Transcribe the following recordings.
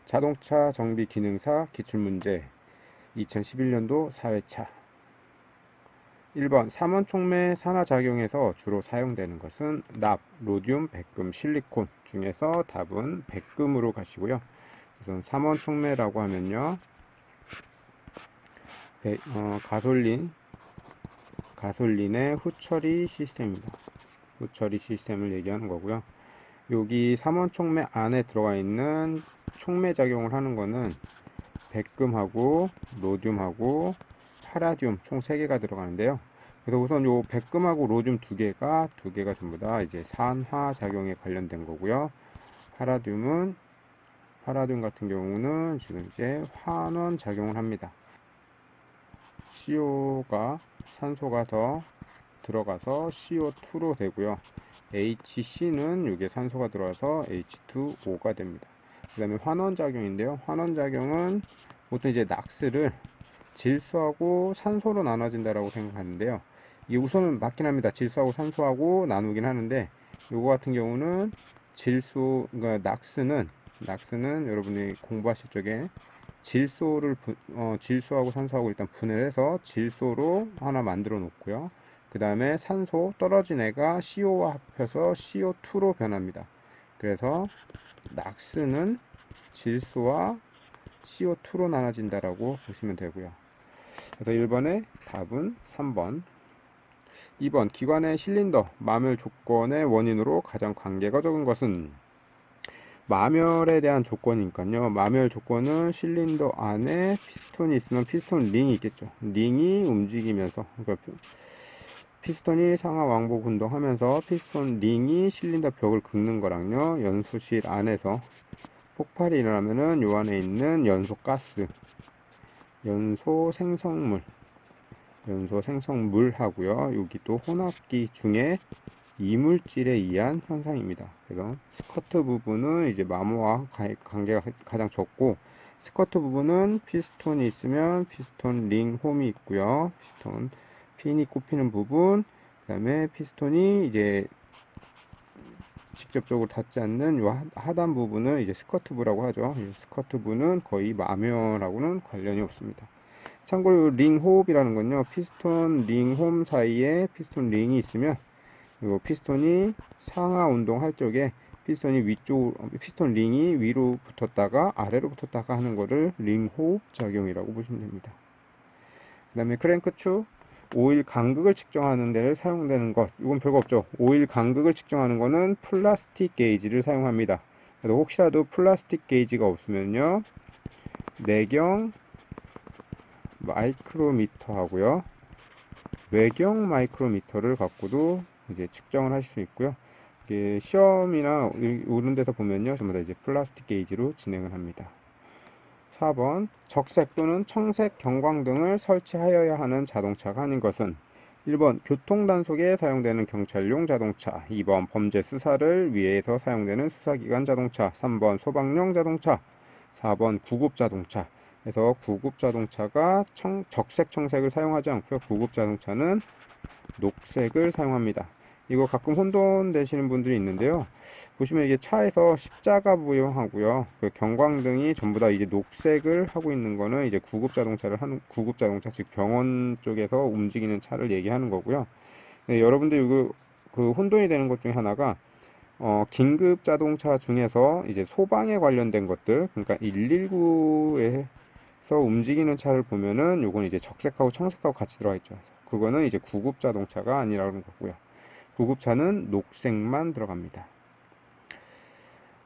자동차 정비 기능사 기출문제 2011년도 4회차 1번 삼원촉매 산화작용에서 주로 사용되는 것은 납, 로듐, 백금, 실리콘 중에서 답은 백금으로 가시고요. 우선 삼원촉매라고 하면요, 가솔린의 후처리 시스템입니다. 후처리 시스템을 얘기하는 거고요. 여기 삼원촉매 안에 들어가 있는 촉매 작용을 하는 거는 백금하고 로듐하고 파라듐 총 3개가 들어가는데요. 그래서 우선 요 백금하고 로듐 두 개가 전부 다 이제 산화 작용에 관련된 거고요. 파라듐 같은 경우는 지금 이제 환원 작용을 합니다. CO가 산소가 더 들어가서 CO2로 되고요. HC는 이게 산소가 들어가서 H2O가 됩니다. 그 다음에 환원작용인데요. 환원작용은 보통 이제 낙스를 질소하고 산소로 나눠진다라고 생각하는데요. 이 우선은 맞긴 합니다. 질소하고 산소하고 나누긴 하는데, 요거 같은 경우는 그러니까 낙스는 여러분이 공부하실 적에 질소하고 산소하고 일단 분해해서 질소로 하나 만들어 놓고요. 그 다음에 산소 떨어진 애가 CO와 합해서 CO2로 변합니다. 그래서 낙스는 질소와 CO2로 나눠진다라고 보시면 되고요. 그래서 1번의 답은 3번. 2번 기관의 실린더 마멸 조건의 원인으로 가장 관계가 적은 것은 마멸에 대한 조건이니까요. 마멸 조건은 실린더 안에 피스톤이 있으면 피스톤 링이 있겠죠. 링이 움직이면서, 그러니까 피스톤이 상하 왕복 운동하면서 피스톤 링이 실린더 벽을 긁는 거랑요, 연수실 안에서 폭발이 일어나면은 요 안에 있는 연소 가스, 연소 생성물하고요, 여기 또 혼합기 중에 이물질에 의한 현상입니다. 그래서 스커트 부분은 이제 마모와 관계가 가장 적고, 스커트 부분은 피스톤이 있으면 피스톤 링 홈이 있고요. 피스톤 핀이 꼽히는 부분, 그 다음에 피스톤이 이제 직접적으로 닿지 않는 요 하단 부분을 이제 스커트부라고 하죠. 이 스커트부는 거의 마멸하고는 관련이 없습니다. 참고로 링 호흡이라는 건요, 피스톤 링 홈 사이에 피스톤 링이 있으면 요 피스톤이 상하 운동할 적에 피스톤 링이 위로 붙었다가 아래로 붙었다가 하는 거를 링 호흡 작용이라고 보시면 됩니다. 그 다음에 크랭크 축 오일 간극을 측정하는 데 사용되는 것, 이건 별거 없죠. 오일 간극을 측정하는 거는 플라스틱 게이지를 사용합니다. 그래서 혹시라도 플라스틱 게이지가 없으면요, 내경 마이크로미터 하고요, 외경 마이크로미터를 갖고도 이제 측정을 하실 수 있고요. 이게 시험이나 이런 데서 보면요, 전부 다 이제 플라스틱 게이지로 진행을 합니다. 4번 적색 또는 청색 경광등을 설치하여야 하는 자동차가 아닌 것은 1번 교통단속에 사용되는 경찰용 자동차, 2번 범죄 수사를 위해서 사용되는 수사기관 자동차, 3번 소방용 자동차, 4번 구급자동차. 그래서 구급자동차가 적색 청색을 사용하지 않고요, 구급자동차는 녹색을 사용합니다. 이거 가끔 혼돈되시는 분들이 있는데요. 보시면 이게 차에서 십자가 모형하고요, 그 경광등이 전부 다 이제 녹색을 하고 있는 거는 이제 구급자동차, 즉 병원 쪽에서 움직이는 차를 얘기하는 거고요. 네, 여러분들 이거 그 혼돈이 되는 것 중에 하나가 긴급 자동차 중에서 이제 소방에 관련된 것들, 그러니까 119에서 움직이는 차를 보면은 요건 이제 적색하고 청색하고 같이 들어가 있죠. 그거는 이제 구급 자동차가 아니라는 거고요. 구급차는 녹색만 들어갑니다.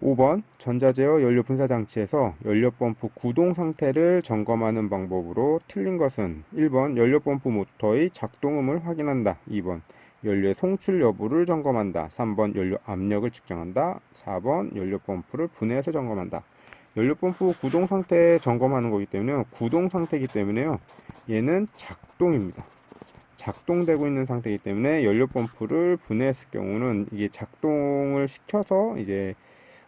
5번 전자제어 연료 분사 장치에서 연료 펌프 구동 상태를 점검하는 방법으로 틀린 것은 1번 연료 펌프 모터의 작동음을 확인한다. 2번 연료의 송출 여부를 점검한다. 3번 연료 압력을 측정한다. 4번 연료 펌프를 분해해서 점검한다. 연료 펌프 구동 상태 점검하는 거기 때문에요, 구동 상태이기 때문에요, 얘는 작동입니다. 작동되고 있는 상태이기 때문에 연료 펌프를 분해했을 경우는 이게 작동을 시켜서 이제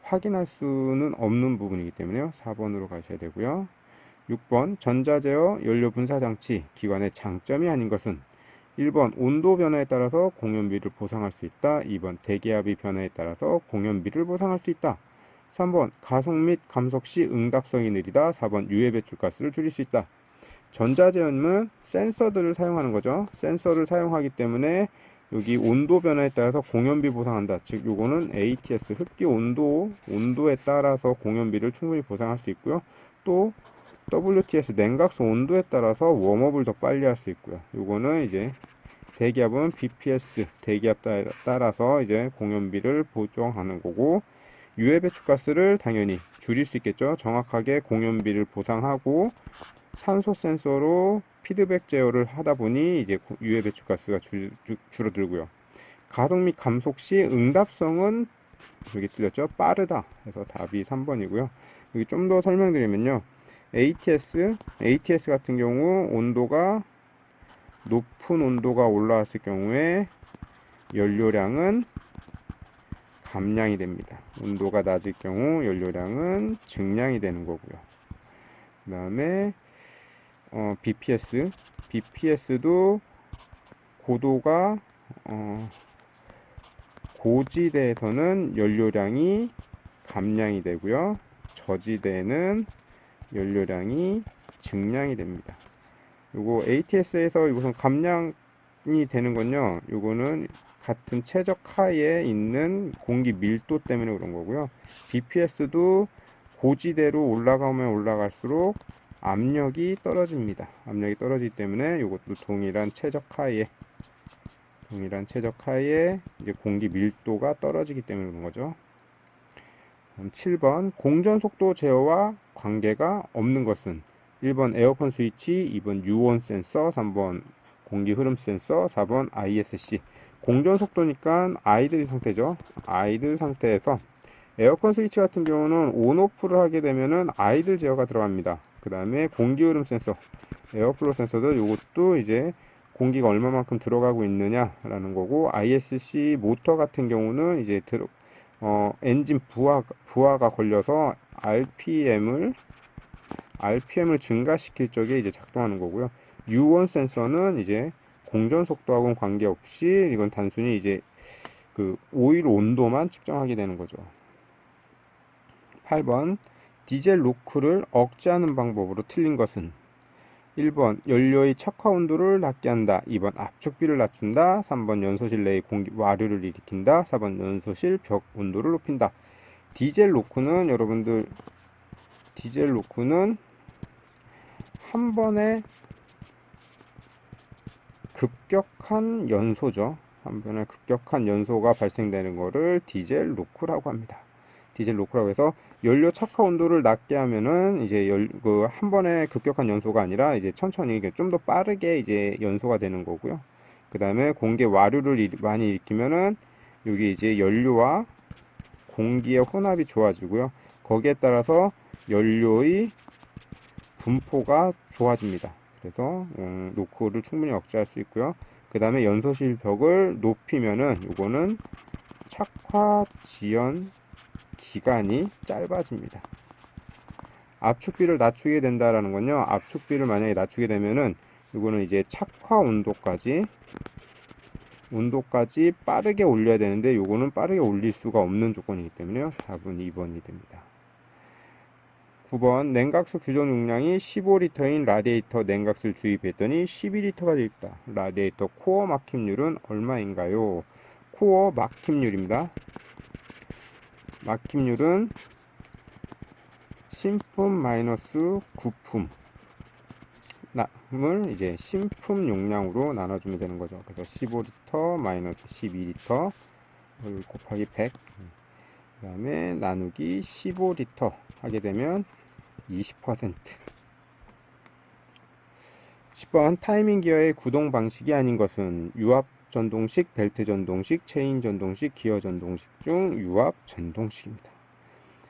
확인할 수는 없는 부분이기 때문에요, 4번으로 가셔야 되고요. 6번 전자제어 연료 분사 장치 기관의 장점이 아닌 것은 1번 온도 변화에 따라서 공연비를 보상할 수 있다. 2번 대기압이 변화에 따라서 공연비를 보상할 수 있다. 3번 가속 및 감속 시 응답성이 느리다. 4번 유해 배출가스를 줄일 수 있다. 전자제품은 센서들을 사용하는 거죠. 센서를 사용하기 때문에 여기 온도 변화에 따라서 공연비 보상한다. 즉 요거는 ATS 흡기 온도에 따라서 공연비를 충분히 보상할 수 있고요. 또 WTS 냉각수 온도에 따라서 웜업을 더 빨리 할 수 있고요. 요거는 이제 대기압은 BPS 대기압 따라서 이제 공연비를 보정하는 거고, 유해 배출가스를 당연히 줄일 수 있겠죠. 정확하게 공연비를 보상하고 산소 센서로 피드백 제어를 하다 보니 이제 유해 배출가스가 줄어들고요. 가속 및 감속 시 응답성은 여기 틀렸죠. 빠르다. 그래서 답이 3번이고요. 여기 좀 더 설명드리면요. ATS 같은 경우 온도가 높은 온도가 올라왔을 경우에 연료량은 감량이 됩니다. 온도가 낮을 경우 연료량은 증량이 되는 거고요. 그 다음에 BPS도 고도가 고지대에서는 연료량이 감량이 되고요. 저지대에는 연료량이 증량이 됩니다. 요거 ATS에서 이것은 감량이 되는 건요. 요거는 같은 최적하에 있는 공기 밀도 때문에 그런 거고요. BPS도 고지대로 올라가면 올라갈수록 압력이 떨어집니다. 압력이 떨어지기 때문에 이것도 동일한 최적하에 이제 공기 밀도가 떨어지기 때문에 그런 거죠. 7번 공전속도 제어와 관계가 없는 것은 1번 에어컨 스위치, 2번 유온 센서, 3번 공기 흐름 센서, 4번 ISC. 공전속도니까 아이들 상태죠. 아이들 상태에서 에어컨 스위치 같은 경우는 온오프를 하게 되면은 아이들 제어가 들어갑니다. 그 다음에 공기 흐름 센서, 에어플로 센서도 이것도 이제 공기가 얼마만큼 들어가고 있느냐라는 거고, ISC 모터 같은 경우는 이제 엔진 부하가 걸려서 RPM을 증가시킬 적에 이제 작동하는 거고요. 유온 센서는 이제 공전 속도하고는 관계없이 이건 단순히 이제 그 오일 온도만 측정하게 되는 거죠. 8번 디젤 노크를 억제하는 방법으로 틀린 것은 1번 연료의 척화 온도를 낮게 한다. 2번 압축비를 낮춘다. 3번 연소실 내의 공기 와류를 일으킨다. 4번 연소실 벽 온도를 높인다. 디젤 노크는 한 번에 급격한 연소죠. 한 번에 급격한 연소가 발생되는 것을 디젤 노크라고 합니다. 디젤 노크라고 해서 연료 척화 온도를 낮게 하면은 이제 한 번에 급격한 연소가 아니라 이제 천천히 좀 더 빠르게 이제 연소가 되는 거고요. 그 다음에 공기 와류를 많이 일으키면은 여기 이제 연료와 공기의 혼합이 좋아지고요. 거기에 따라서 연료의 분포가 좋아집니다. 그래서 노크를 충분히 억제할 수 있고요. 그 다음에 연소실 벽을 높이면은 요거는 착화 지연 기간이 짧아집니다. 압축비를 낮추게 된다라는 건요. 압축비를 만약에 낮추게 되면은 이거는 이제 착화 온도까지 빠르게 올려야 되는데 요거는 빠르게 올릴 수가 없는 조건이기 때문에요. 4번 2번이 됩니다. 9번 냉각수 규정 용량이 15리터인 라디에이터 냉각수를 주입했더니 12리터가 되었다. 라디에이터 코어 막힘률은 얼마인가요? 코어 막힘률입니다. 막힘률은 신품 마이너스 구품을 이제 신품 용량으로 나눠주면 되는 거죠. 그래서 15리터 마이너스 12리터 곱하기 100, 그 다음에 나누기 15리터 하게 되면 20%. 10번 타이밍 기어의 구동 방식이 아닌 것은 유압 전동식, 벨트 전동식, 체인 전동식, 기어 전동식 중 유압 전동식입니다.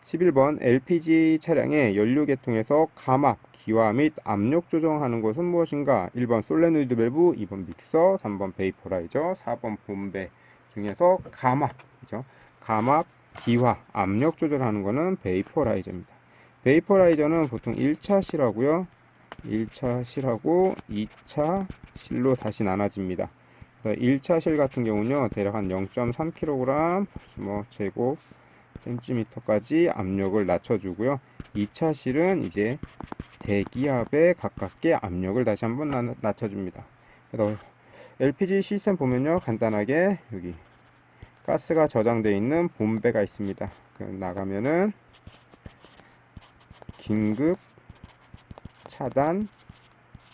11번 LPG 차량의 연료 계통에서 감압, 기화 및 압력 조정하는 것은 무엇인가? 1번 솔레노이드 밸브, 2번 믹서, 3번 베이퍼라이저, 4번 봄배 중에서 감압이죠. 감압, 기화, 압력 조절하는 것은 베이퍼라이저입니다. 베이퍼라이저는 보통 1차 실하고요. 1차 실하고 2차 실로 다시 나눠집니다. 1차 실 같은 경우는요, 대략 한 0.3kg 제곱 cm까지 압력을 낮춰주고요. 2차 실은 이제 대기압에 가깝게 압력을 다시 한번 낮춰줍니다. 그래서 LPG 시스템 보면요, 간단하게 여기 가스가 저장되어 있는 본배가 있습니다. 나가면은 긴급 차단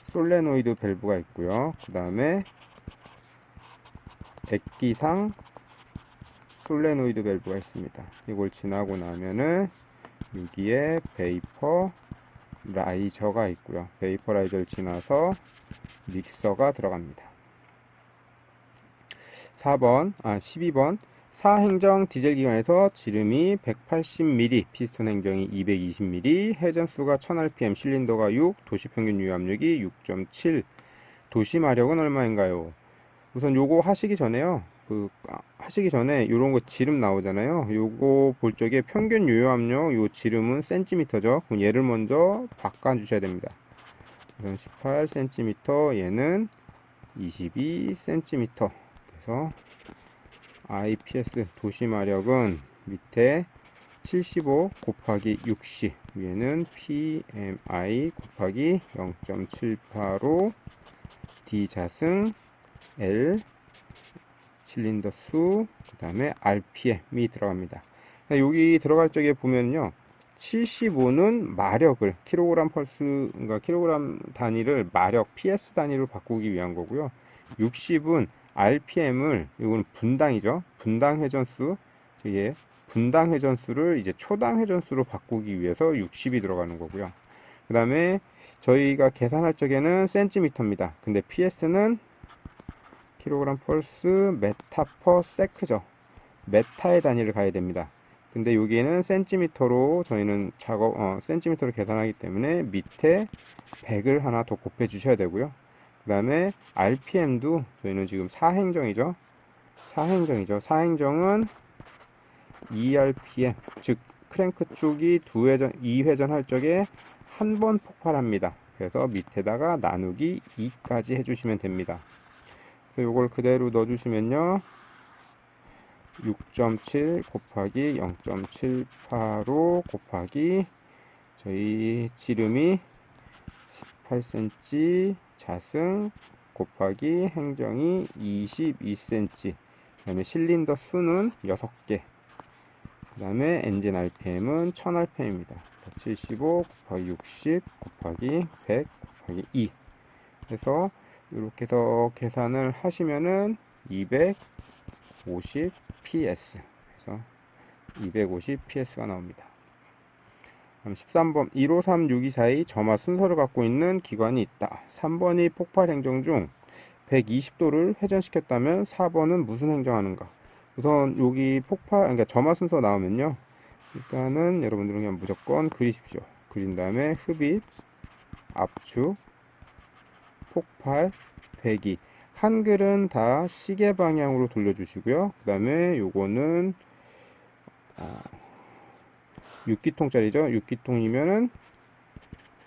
솔레노이드 밸브가 있고요. 그 다음에 액기상 솔레노이드 밸브가 있습니다. 이걸 지나고 나면은 여기에 베이퍼 라이저가 있고요. 베이퍼 라이저를 지나서 믹서가 들어갑니다. 12번 사행정 디젤 기관에서 지름이 180mm, 피스톤 행정이 220mm, 회전수가 1000rpm, 실린더가 6, 도시평균 유압력이 6.7, 도시 마력은 얼마인가요? 우선 요거 하시기 전에요. 하시기 전에 요런 거 지름 나오잖아요. 요거 볼 적에 평균 유압력 요 지름은 센티미터죠. 그럼 얘를 먼저 바꿔 주셔야 됩니다. 우선 18cm, 얘는 22cm. 그래서 IPS 도시 마력은 밑에 75 곱하기 60, 위에는 PMI 곱하기 0.785, D 자승, L 실린더 수, 그 다음에 RPM이 들어갑니다. 여기 들어갈 적에 보면요, 75는 마력을 킬로그램 펄스, 그러니까 킬로그램 단위를 마력 PS 단위로 바꾸기 위한 거고요. 60은 RPM을, 이건 분당이죠. 분당 회전수, 이게 분당 회전수를 이제 초당 회전수로 바꾸기 위해서 60이 들어가는 거고요. 그 다음에 저희가 계산할 적에는 센티미터입니다. 근데 PS는 킬로그램 펄스 메타 퍼 세크죠. 메타의 단위를 가야 됩니다. 근데 여기에는 센티미터로 저희는 센티미터로 계산하기 때문에 밑에 100을 하나 더 곱해 주셔야 되고요. 그 다음에 RPM도 저희는 지금 사행정이죠. 사행정은 2rpm, 즉 크랭크 쪽이 2회전 할 적에 한 번 폭발합니다. 그래서 밑에다가 나누기 2까지 해주시면 됩니다. 그래서 이걸 그대로 넣어주시면요, 6.7 곱하기 0.785 곱하기 저희 지름이 18cm, 자승 곱하기 행정이 22cm, 그 다음에 실린더 수는 6개, 그 다음에 엔진 RPM은 1000rpm입니다. 75 곱하기 60 곱하기 100 곱하기 2 해서 이렇게 해서 계산을 하시면은 250 PS, 그래서 250 PS가 나옵니다. 그럼 13번 15362 사이 점화 순서를 갖고 있는 기관이 있다. 3번이 폭발 행정 중 120도를 회전시켰다면 4번은 무슨 행정하는가? 우선 여기 그러니까 점화 순서 나오면요, 일단은 여러분들은 그냥 무조건 그리십시오. 그린 다음에 흡입, 압축, 폭발, 배기. 한글은 다 시계 방향으로 돌려주시고요. 그 다음에 요거는 6기통짜리죠. 6기통이면은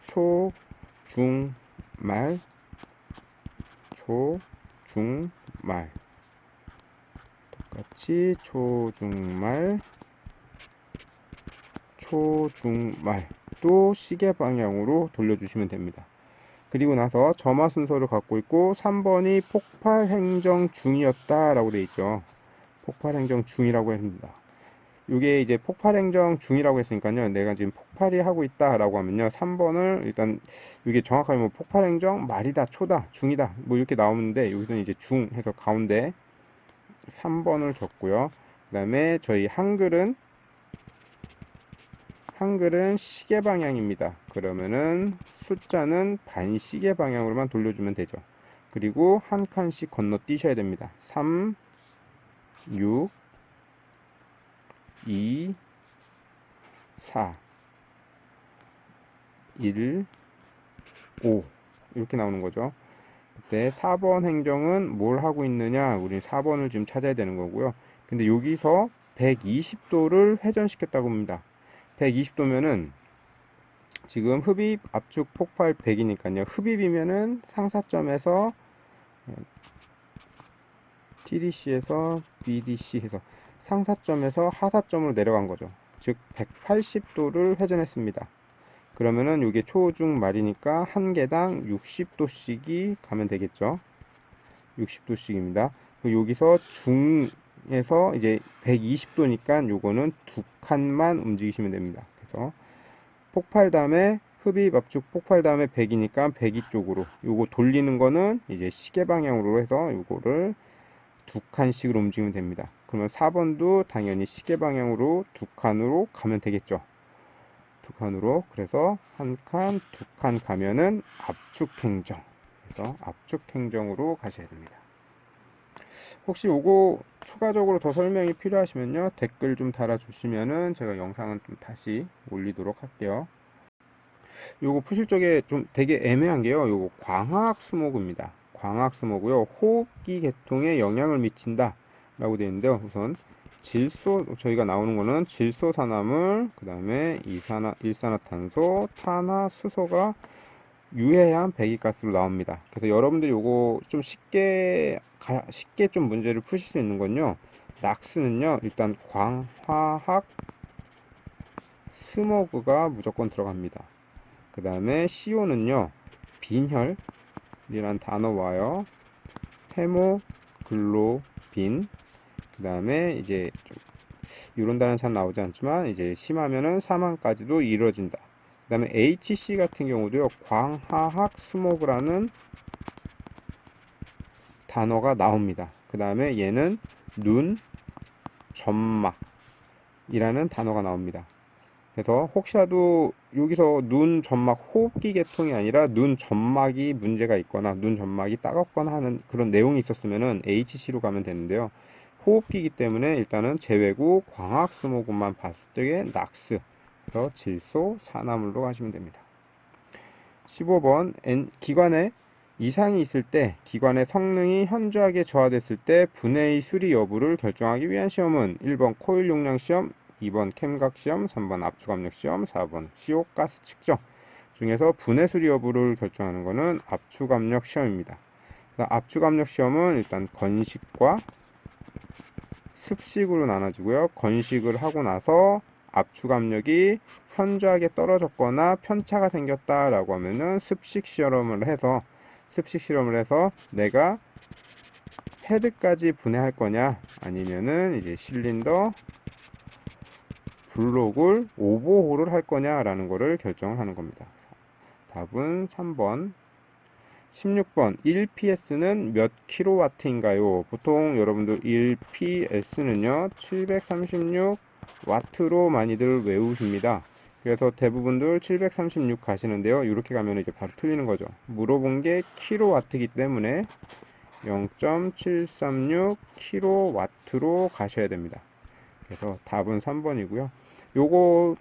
초, 중, 말, 초, 중, 말. 똑같이 초, 중, 말, 초, 중, 말. 또 시계 방향으로 돌려주시면 됩니다. 그리고 나서 점화 순서를 갖고 있고 3번이 폭발 행정 중이었다 라고 되어 있죠. 폭발 행정 중이라고 합니다. 이게 이제 폭발 행정 중이라고 했으니까요, 내가 지금 폭발이 하고 있다 라고 하면요, 3번을 일단 이게 정확하게 뭐 폭발 행정 말이다, 초다, 중이다 뭐 이렇게 나오는데, 여기서는 이제 중 해서 가운데 3번을 적고요. 그 다음에 저희 한글은 시계 방향입니다. 그러면은 숫자는 반시계 방향으로만 돌려주면 되죠. 그리고 한 칸씩 건너뛰셔야 됩니다. 3, 6, 2, 4, 1, 5 이렇게 나오는 거죠. 그때 4번 행정은 뭘 하고 있느냐, 우리 4번을 지금 찾아야 되는 거고요. 근데 여기서 120도를 회전시켰다고 합니다. 120도면은 지금 흡입, 압축, 폭발 100이니까요. 흡입이면은 상사점에서 TDC에서 BDC에서 상사점에서 하사점으로 내려간 거죠. 즉 180도를 회전했습니다. 그러면은 이게 초중말이니까 한 개당 60도씩이 가면 되겠죠. 60도씩입니다. 여기서 중에서 이제 120도니까 요거는 두 칸만 움직이시면 됩니다. 그래서 폭발 다음에 흡입 압축 폭발 다음에 100이니까 102 쪽으로 요거 돌리는 거는 이제 시계 방향으로 해서 요거를 두 칸씩으로 움직이면 됩니다. 그러면 4번도 당연히 시계 방향으로 두 칸으로 가면 되겠죠. 두 칸으로. 그래서 한 칸, 두 칸 가면은 압축 행정. 그래서 압축 행정으로 가셔야 됩니다. 혹시 요거 추가적으로 더 설명이 필요하시면요, 댓글 좀 달아주시면은 제가 영상은 좀 다시 올리도록 할게요. 요거 푸실 적에 좀 되게 애매한 게요, 요거 광학 스모그입니다. 광학 스모그요, 호흡기 계통에 영향을 미친다 라고 되어 있는데요. 우선 질소, 저희가 나오는 거는 질소산화물, 그 다음에 일산화탄소, 탄화수소가 유해한 배기가스로 나옵니다. 그래서 여러분들이 요거 좀 쉽게 좀 문제를 푸실 수 있는 건요, 낙스는요 일단 광화학 스모그가 무조건 들어갑니다. 그 다음에 CO는요 빈혈이란 단어 와요. 헤모글로빈, 그 다음에 이제 좀 이런 단어는 잘 나오지 않지만 이제 심하면은 사망까지도 이루어진다. 그 다음에 HC 같은 경우도요 광화학 스모그라는 단어가 나옵니다. 그 다음에 얘는 눈 점막이라는 단어가 나옵니다. 그래서 혹시라도 여기서 눈 점막 호흡기 계통이 아니라 눈 점막이 문제가 있거나 눈 점막이 따갑거나 하는 그런 내용이 있었으면은 HC로 가면 되는데요. 호흡기이기 때문에 일단은 제외고 광학 스모그만 봤을 때의 낙스, 그래서 질소 산화물로 가시면 됩니다. 15번 기관에 이상이 있을 때, 기관의 성능이 현저하게 저하됐을 때 분해의 수리 여부를 결정하기 위한 시험은 1번 코일 용량 시험, 2번 캠각 시험, 3번 압축압력 시험, 4번 시옥가스 측정 중에서 분해 수리 여부를 결정하는 것은 압축압력 시험입니다. 압축압력 시험은 일단 건식과 습식으로 나눠지고요. 건식을 하고 나서 압축압력이 현저하게 떨어졌거나 편차가 생겼다라고 하면은 습식 실험을 해서 내가 헤드까지 분해할 거냐 아니면은 이제 실린더 블록을 오버홀을 할 거냐라는 거를 결정을 하는 겁니다. 답은 3번. 16번 1PS는 몇 킬로와트인가요? 보통 여러분들 1PS는요 736W로 많이들 외우십니다. 그래서 대부분들 736 가시는데요, 이렇게 가면 이제 바로 틀리는 거죠. 물어본 게 킬로와트이기 때문에 0.736 킬로와트로 가셔야 됩니다. 그래서 답은 3번이고요. 요거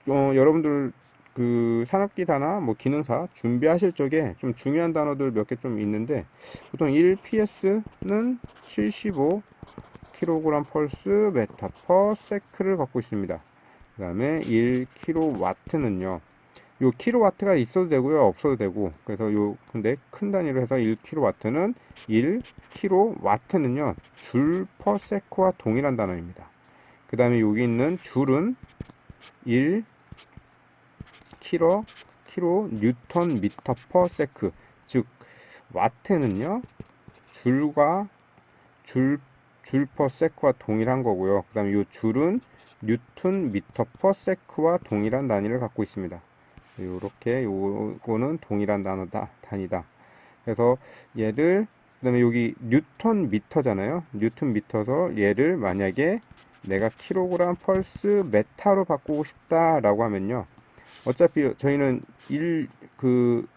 여러분들 그 산업기사나 뭐 기능사 준비하실 적에 좀 중요한 단어들 몇 개 좀 있는데, 보통 1PS는 75kg 펄스 메타 퍼 세크를 갖고 있습니다. 그 다음에 1kW는요, 요 킬로와트가 있어도 되고요, 없어도 되고, 그래서 요 근데 큰 단위로 해서 1kW는 1kW는요 줄 퍼 세크와 동일한 단어입니다. 그 다음에 여기 있는 줄은 1 킬로 뉴턴 미터 퍼 세크, 즉 와트는요 줄 퍼 세크와 동일한 거고요. 그 다음에 이 줄은 뉴턴 미터 퍼 세크와 동일한 단위를 갖고 있습니다. 이렇게 요거는 동일한 단위다. 그래서 얘를, 그 다음에 여기 뉴턴 미터잖아요. 뉴턴 미터서 얘를 만약에 내가 킬로그램 펄스 메타로 바꾸고 싶다라고 하면요, 어차피 저희는 1kg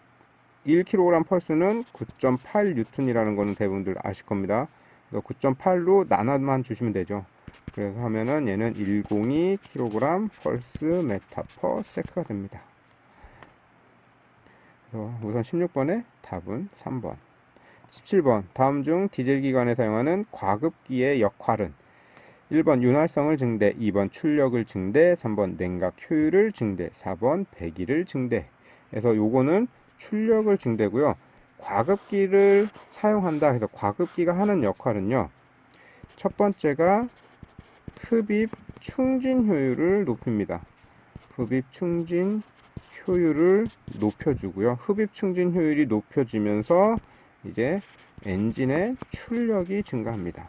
펄스는 9.8 뉴턴이라는 거는 대부분들 아실 겁니다. 그래서 9.8로 나눠만 주시면 되죠. 그래서 하면은 얘는 102kg 펄스 메타 퍼 세크가 됩니다. 그래서 우선 16번의 답은 3번. 17번 다음 중 디젤 기관에 사용하는 과급기의 역할은 1번 윤활성을 증대, 2번 출력을 증대, 3번 냉각 효율을 증대, 4번 배기를 증대. 그래서 요거는 출력을 증대고요. 과급기를 사용한다 해서 과급기가 하는 역할은요, 첫 번째가 흡입 충진 효율을 높입니다. 흡입 충진 효율을 높여주고요. 흡입 충진 효율이 높여지면서 이제 엔진의 출력이 증가합니다.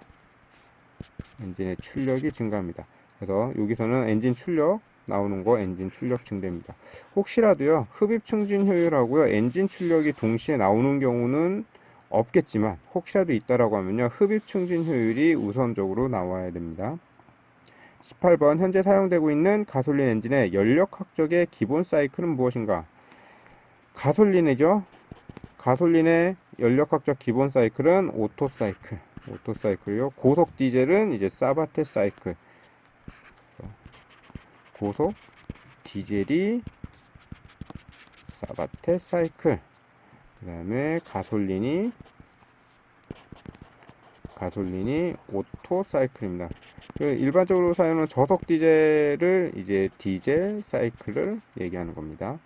엔진의 출력이 증가합니다. 그래서 여기서는 엔진 출력 나오는 거 엔진 출력 증대입니다. 혹시라도요 흡입 충진 효율하고요 엔진 출력이 동시에 나오는 경우는 없겠지만 혹시라도 있다라고 하면요 흡입 충진 효율이 우선적으로 나와야 됩니다. 18번 현재 사용되고 있는 가솔린 엔진의 연력학적의 기본 사이클은 무엇인가? 가솔린이죠. 가솔린의 연력학적 기본 사이클은 오토 사이클이요. 고속 디젤은 이제 사바테 사이클. 고속 디젤이 사바테 사이클. 그 다음에 가솔린이 오토 사이클입니다. 일반적으로 사용하는 저속 디젤을 이제 디젤 사이클을 얘기하는 겁니다.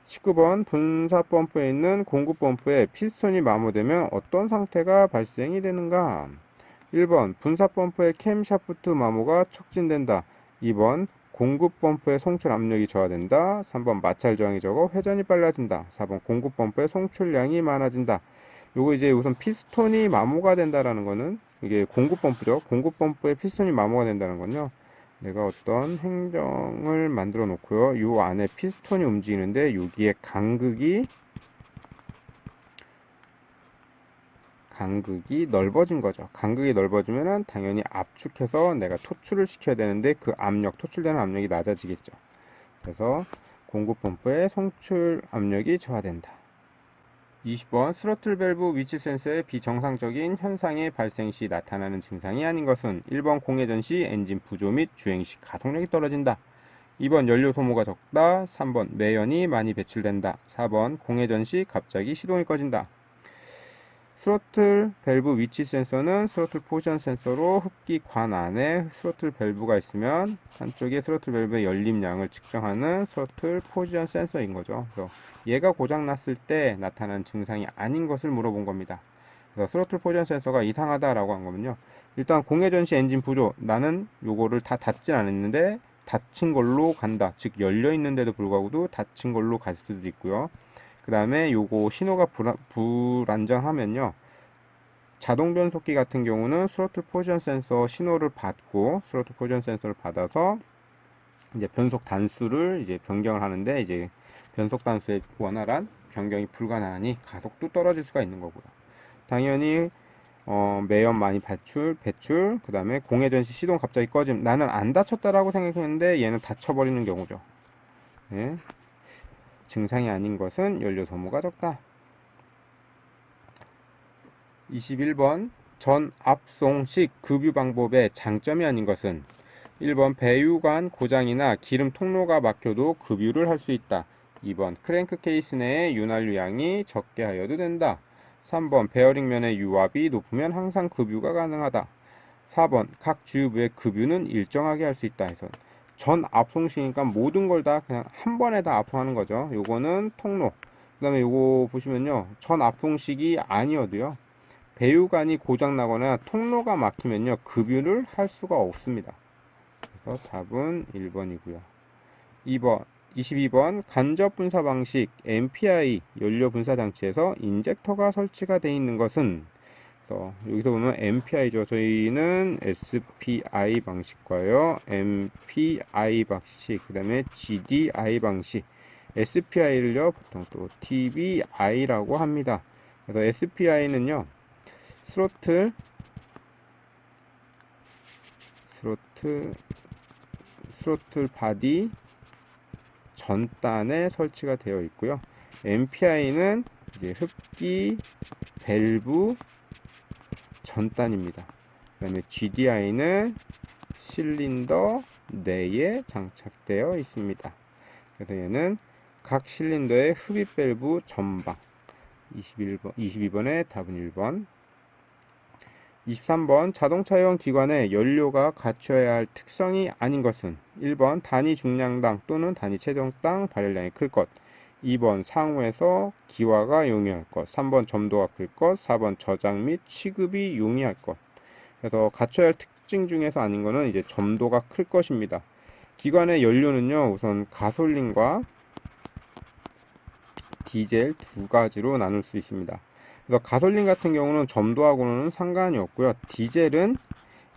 19번 분사 펌프에 있는 공급 펌프에 피스톤이 마모되면 어떤 상태가 발생이 되는가? 1번 분사 펌프의 캠 샤프트 마모가 촉진된다. 2번 공급 펌프의 송출 압력이 저하된다. 3번 마찰 저항이 적어 회전이 빨라진다. 4번 공급 펌프의 송출량이 많아진다. 요거 이제 우선 피스톤이 마모가 된다라는 거는 이게 공급 펌프죠. 공급 펌프에 피스톤이 마모가 된다는 건요. 내가 어떤 행정을 만들어 놓고요. 요 안에 피스톤이 움직이는데 여기에 간극이 넓어진 거죠. 간극이 넓어지면은 당연히 압축해서 내가 토출을 시켜야 되는데 그 압력, 토출되는 압력이 낮아지겠죠. 그래서 공급 펌프의 송출 압력이 저하된다. 20번 스로틀 밸브 위치 센서의 비정상적인 현상의 발생 시 나타나는 증상이 아닌 것은 1번 공회전 시 엔진 부조 및 주행 시 가속력이 떨어진다. 2번 연료 소모가 적다. 3번 매연이 많이 배출된다. 4번 공회전 시 갑자기 시동이 꺼진다. 스로틀 밸브 위치 센서는 스로틀 포지션 센서로 흡기 관 안에 스로틀 밸브가 있으면 한쪽에 스로틀 밸브의 열림량을 측정하는 스로틀 포지션 센서인 거죠. 그래서 얘가 고장 났을 때 나타나는 증상이 아닌 것을 물어본 겁니다. 그래서 스로틀 포지션 센서가 이상하다라고 한 거면요. 일단 공회전 시 엔진 부조, 나는 요거를 다 닫진 않았는데 닫힌 걸로 간다. 즉 열려 있는데도 불구하고도 닫힌 걸로 갈 수도 있고요. 그 다음에 요거 신호가 불안정하면요 자동 변속기 같은 경우는 스로틀 포지션 센서 신호를 받고 스로틀 포지션 센서를 받아서 이제 변속 단수를 이제 변경을 하는데 이제 변속 단수의 원활한 변경이 불가능하니 가속도 떨어질 수가 있는 거고요. 당연히 매연 많이 배출 그 다음에 공회전 시 시동 갑자기 꺼짐. 나는 안 다쳤다라고 생각했는데 얘는 다쳐버리는 경우죠. 네. 증상이 아닌 것은 연료 소모가 적다. 21번 전 압송식 급유 방법의 장점이 아닌 것은 1번 배유관 고장이나 기름 통로가 막혀도 급유를 할 수 있다. 2번 크랭크 케이스 내에 윤활유 양이 적게 하여도 된다. 3번 베어링 면의 유압이 높으면 항상 급유가 가능하다. 4번 각 주유부의 급유는 일정하게 할 수 있다 해서 전 압송식이니까 모든 걸 다 그냥 한 번에 다 압송하는 거죠. 요거는 통로. 그 다음에 요거 보시면요. 전 압송식이 아니어도요. 배유관이 고장나거나 통로가 막히면요. 급유를 할 수가 없습니다. 그래서 답은 1번이고요. 2번, 22번 간접 분사 방식 MPI 연료 분사 장치에서 인젝터가 설치가 되어 있는 것은 여기서 보면 MPI죠. 저희는 SPI 방식과요. MPI 방식, 그 다음에 GDI 방식. SPI를요, 보통 또 TBI라고 합니다. 그래서 SPI는요, 스로틀 바디 전단에 설치가 되어 있고요. MPI는 이제 흡기 밸브 전단입니다. 그 다음에 GDI는 실린더 내에 장착되어 있습니다. 그래서 얘는 각 실린더의 흡입 밸브 전방. 22번의 답은 1번. 23번 자동차용 기관에 연료가 갖춰야 할 특성이 아닌 것은 1번 단위 중량당 또는 단위 체정당 발열량이 클 것. 2번 상호에서 기화가 용이할 것. 3번 점도가 클 것. 4번 저장 및 취급이 용이할 것. 그래서 갖춰야 할 특징 중에서 아닌 거는 이제 점도가 클 것입니다. 기관의 연료는요, 우선 가솔린과 디젤 두 가지로 나눌 수 있습니다. 그래서 가솔린 같은 경우는 점도하고는 상관이 없고요. 디젤은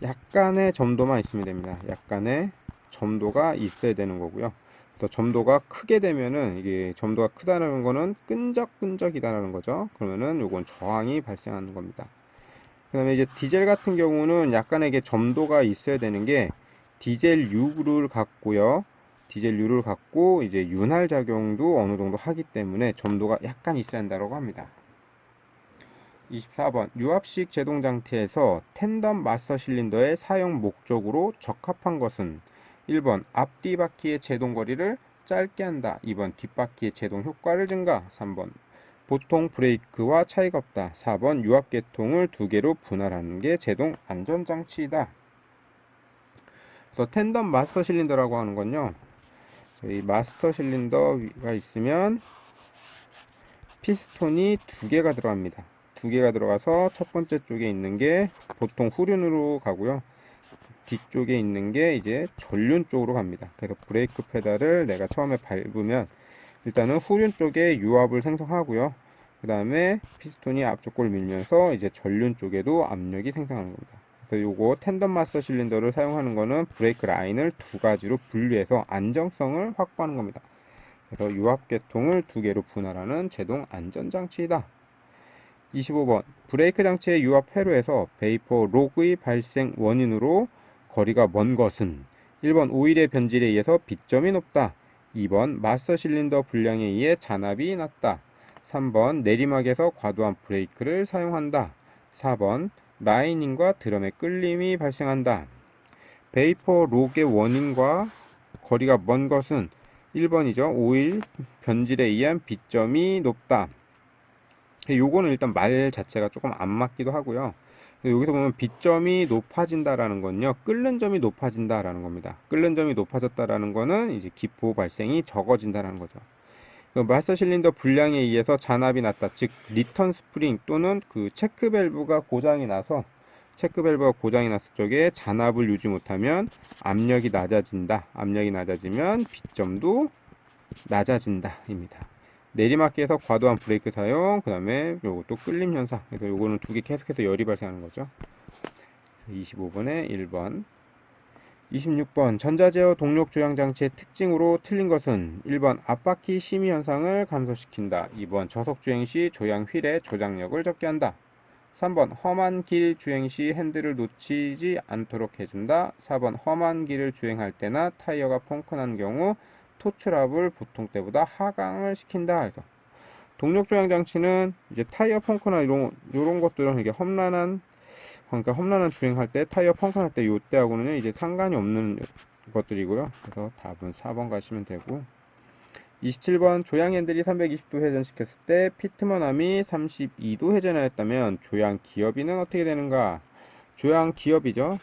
약간의 점도만 있으면 됩니다. 약간의 점도가 있어야 되는 거고요. 그래서 점도가 크게 되면은, 이게 점도가 크다는 거는 끈적끈적이다라는 거죠. 그러면은 요건 저항이 발생하는 겁니다. 그 다음에 이제 디젤 같은 경우는 약간의 이게 점도가 있어야 되는 게, 디젤유를 갖고요. 디젤유를 갖고 이제 윤활 작용도 어느 정도 하기 때문에 점도가 약간 있어야 한다고 합니다. 24번 유압식 제동장치에서 텐덤 마스터 실린더의 사용 목적으로 적합한 것은 1번 앞뒤 바퀴의 제동 거리를 짧게 한다. 2번 뒷바퀴의 제동 효과를 증가. 3번 보통 브레이크와 차이가 없다. 4번 유압계통을 두 개로 분할하는 게 제동 안전장치이다. 그래서 텐덤 마스터 실린더라고 하는 건요, 저희 마스터 실린더가 있으면 피스톤이 두 개가 들어갑니다. 두 개가 들어가서 첫 번째 쪽에 있는 게 보통 후륜으로 가고요. 뒤쪽에 있는 게 이제 전륜 쪽으로 갑니다. 그래서 브레이크 페달을 내가 처음에 밟으면 일단은 후륜 쪽에 유압을 생성하고요. 그 다음에 피스톤이 앞쪽 걸 밀면서 이제 전륜 쪽에도 압력이 생성하는 겁니다. 그래서 요거 텐덤 마스터 실린더를 사용하는 거는 브레이크 라인을 두 가지로 분리해서 안정성을 확보하는 겁니다. 그래서 유압계통을 두 개로 분할하는 제동 안전장치이다. 25번 브레이크 장치의 유압 회로에서 베이퍼 록의 발생 원인으로 거리가 먼 것은 1번 오일의 변질에 의해서 빗점이 높다. 2번 마스터 실린더 불량에 의해 잔압이 났다. 3번 내리막에서 과도한 브레이크를 사용한다. 4번 라이닝과 드럼의 끌림이 발생한다. 베이퍼 록의 원인과 거리가 먼 것은 1번이죠. 오일 변질에 의한 빗점이 높다. 요거는 일단 말 자체가 조금 안 맞기도 하고요. 여기서 보면 빗점이 높아진다라는 건요, 끓는 점이 높아진다라는 겁니다. 끓는 점이 높아졌다라는 거는 이제 기포 발생이 적어진다라는 거죠. 마스터 실린더 불량에 의해서 잔압이 났다. 즉 리턴 스프링 또는 그 체크 밸브가 고장이 나서, 체크 밸브가 고장이 났을 적에 잔압을 유지 못하면 압력이 낮아진다. 압력이 낮아지면 빗점도 낮아진다 입니다. 내리막길에서 과도한 브레이크 사용, 그 다음에 요것도 끌림 현상. 그래서 요거는 두 개 계속해서 열이 발생하는 거죠. 25번에 1번. 26번 전자제어 동력 조향 장치의 특징으로 틀린 것은 1번 앞바퀴 심의 현상을 감소시킨다. 2번 저속 주행 시 조향 휠의 조작력을 적게 한다. 3번 험한 길 주행 시 핸들을 놓치지 않도록 해준다. 4번 험한 길을 주행할 때나 타이어가 펑크난 경우 토출압을 보통 때보다 하강을 시킨다. 해서 동력 조향 장치는 이제 타이어 펑크나 이런 것들은 이게 험난한, 그러니까 험난한 주행할 때, 타이어 펑크날 때 요때하고는 이제 상관이 없는 것들이고요. 그래서 답은 4번 가시면 되고, 27번 조향 핸들이 320도 회전시켰을 때 피트먼 암이 32도 회전하였다면 조향 기어비는 어떻게 되는가? 조향 기어비죠.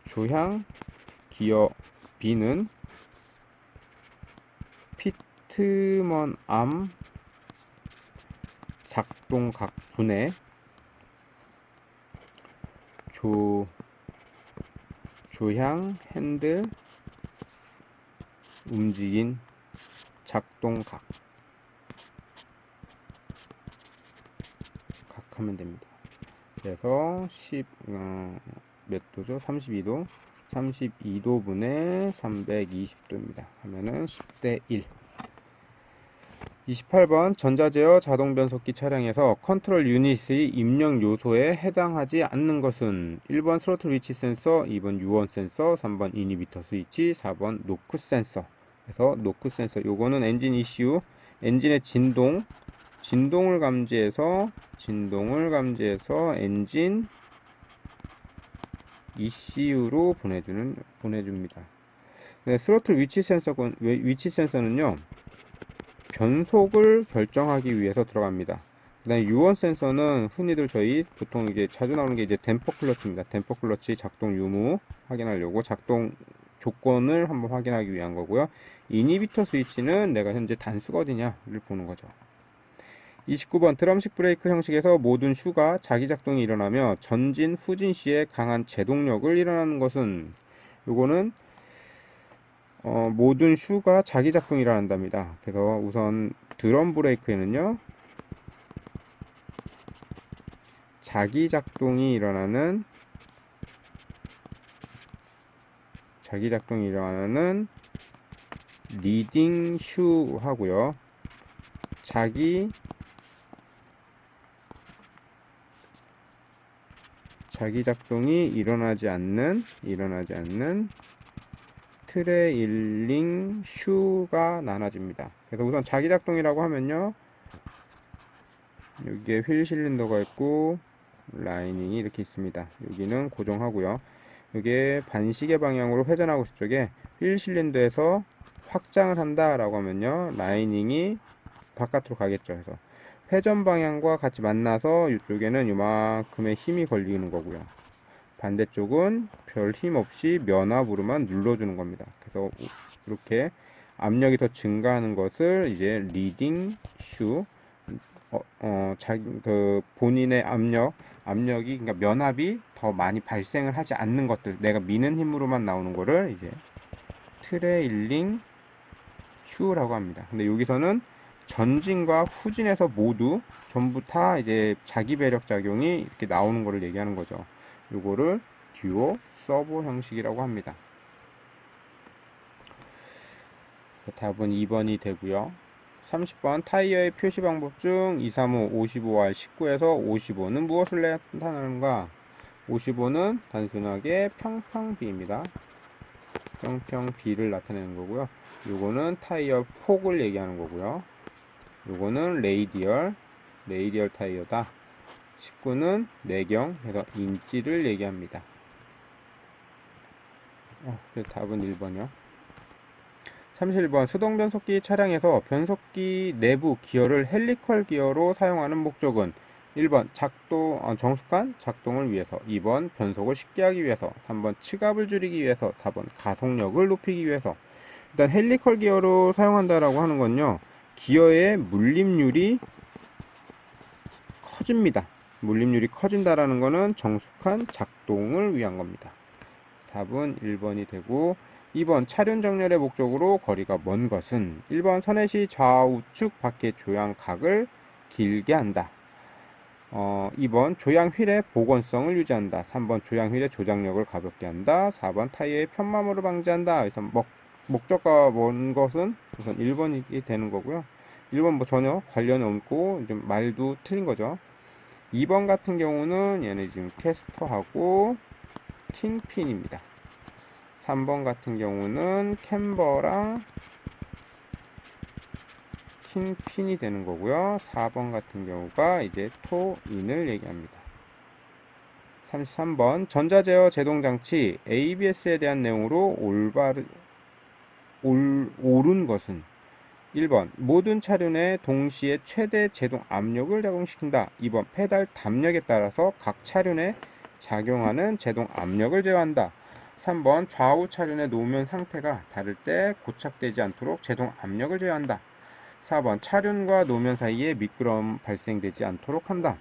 조향 기어비는 피트먼 암 작동각 분의 조향 핸들 움직인 작동각 하면 됩니다. 그래서 몇 도죠? 32도. 32도분의 320도입니다. 하면은 10대 1. 28번 전자제어 자동변속기 차량에서 컨트롤 유닛의 입력 요소에 해당하지 않는 것은 1번 스로틀 위치 센서, 2번 유원 센서, 3번 이니비터 스위치, 4번 노크 센서. 그래서 노크 센서 요거는 엔진 이슈, 엔진의 진동을 감지해서 엔진 ECU로 보내줍니다. 네, 스로틀 위치 센서는요, 변속을 결정하기 위해서 들어갑니다. 그 다음에 유원 센서는 흔히들 저희 보통 이게 자주 나오는 게 이제 댐퍼 클러치입니다. 댐퍼 클러치 작동 유무 확인하려고 작동 조건을 한번 확인하기 위한 거고요. 이니비터 스위치는 내가 현재 단수가 어디냐를 보는 거죠. 29번 드럼식 브레이크 형식에서 모든 슈가 자기작동이 일어나며 전진 후진 시에 강한 제동력을 일어나는 것은, 요거는 모든 슈가 자기작동이 일어난답니다. 그래서 우선 드럼 브레이크에는요, 자기작동이 일어나는 리딩 슈 하고요. 자기작동이 일어나지 않는 트레일링 슈가 나눠집니다. 그래서 우선 자기작동이라고 하면요, 여기에 휠 실린더가 있고 라이닝이 이렇게 있습니다. 여기는 고정하고요. 여기에 반시계 방향으로 회전하고 있을 적에 휠 실린더에서 확장을 한다 라고 하면요, 라이닝이 바깥으로 가겠죠. 그래서 회전 방향과 같이 만나서 이쪽에는 이만큼의 힘이 걸리는 거고요. 반대쪽은 별 힘 없이 면압으로만 눌러주는 겁니다. 그래서 이렇게 압력이 더 증가하는 것을 이제 리딩 슈, 본인의 압력이, 그러니까 면압이 더 많이 발생을 하지 않는 것들, 내가 미는 힘으로만 나오는 거를 이제 트레일링 슈라고 합니다. 근데 여기서는 전진과 후진에서 모두 전부 다 이제 자기 배력 작용이 이렇게 나오는 거를 얘기하는 거죠. 요거를 듀오 서보 형식이라고 합니다. 답은 2번이 되고요. 30번 타이어의 표시 방법 중 2, 3, 5, 55R, 19에서 55는 무엇을 나타내는가? 55는 단순하게 평평비입니다. 평평비를 나타내는 거고요. 요거는 타이어 폭을 얘기하는 거고요. 요거는 레이디얼 타이어다. 19는 내경, 그래서 인치를 얘기합니다. 답은 1번이요. 31번 수동 변속기 차량에서 변속기 내부 기어를 헬리컬 기어로 사용하는 목적은 1번 정숙한 작동을 위해서, 2번 변속을 쉽게 하기 위해서, 3번 치갑을 줄이기 위해서, 4번 가속력을 높이기 위해서. 일단 헬리컬 기어로 사용한다라고 하는 건요, 기어의 물림률이 커집니다. 물림률이 커진다라는 것은 정숙한 작동을 위한 겁니다. 답은 1번이 되고, 2번 차륜 정렬의 목적으로 거리가 먼 것은 1번 선행시 좌우측 바퀴 조향각을 길게 한다. 2번 조향 휠의 보건성을 유지한다. 3번 조향 휠의 조작력을 가볍게 한다. 4번 타이어의 편마모를 방지한다. 그래서 목적과 먼 것은 우선 1번이 되는 거고요. 1번 뭐 전혀 관련이 없고 좀 말도 틀린 거죠. 2번 같은 경우는 얘네 지금 캐스터하고 킹핀입니다. 3번 같은 경우는 캠버랑 킹핀이 되는 거고요. 4번 같은 경우가 이제 토인을 얘기합니다. 33번 전자제어 제동장치 ABS에 대한 내용으로 옳은 것은 1번 모든 차륜에 동시에 최대 제동 압력을 작용시킨다. 2번 페달 담력에 따라서 각 차륜에 작용하는 제동 압력을 제어한다. 3번 좌우 차륜의 노면 상태가 다를 때 고착되지 않도록 제동 압력을 제어한다. 4번 차륜과 노면 사이에 미끄럼 발생되지 않도록 한다.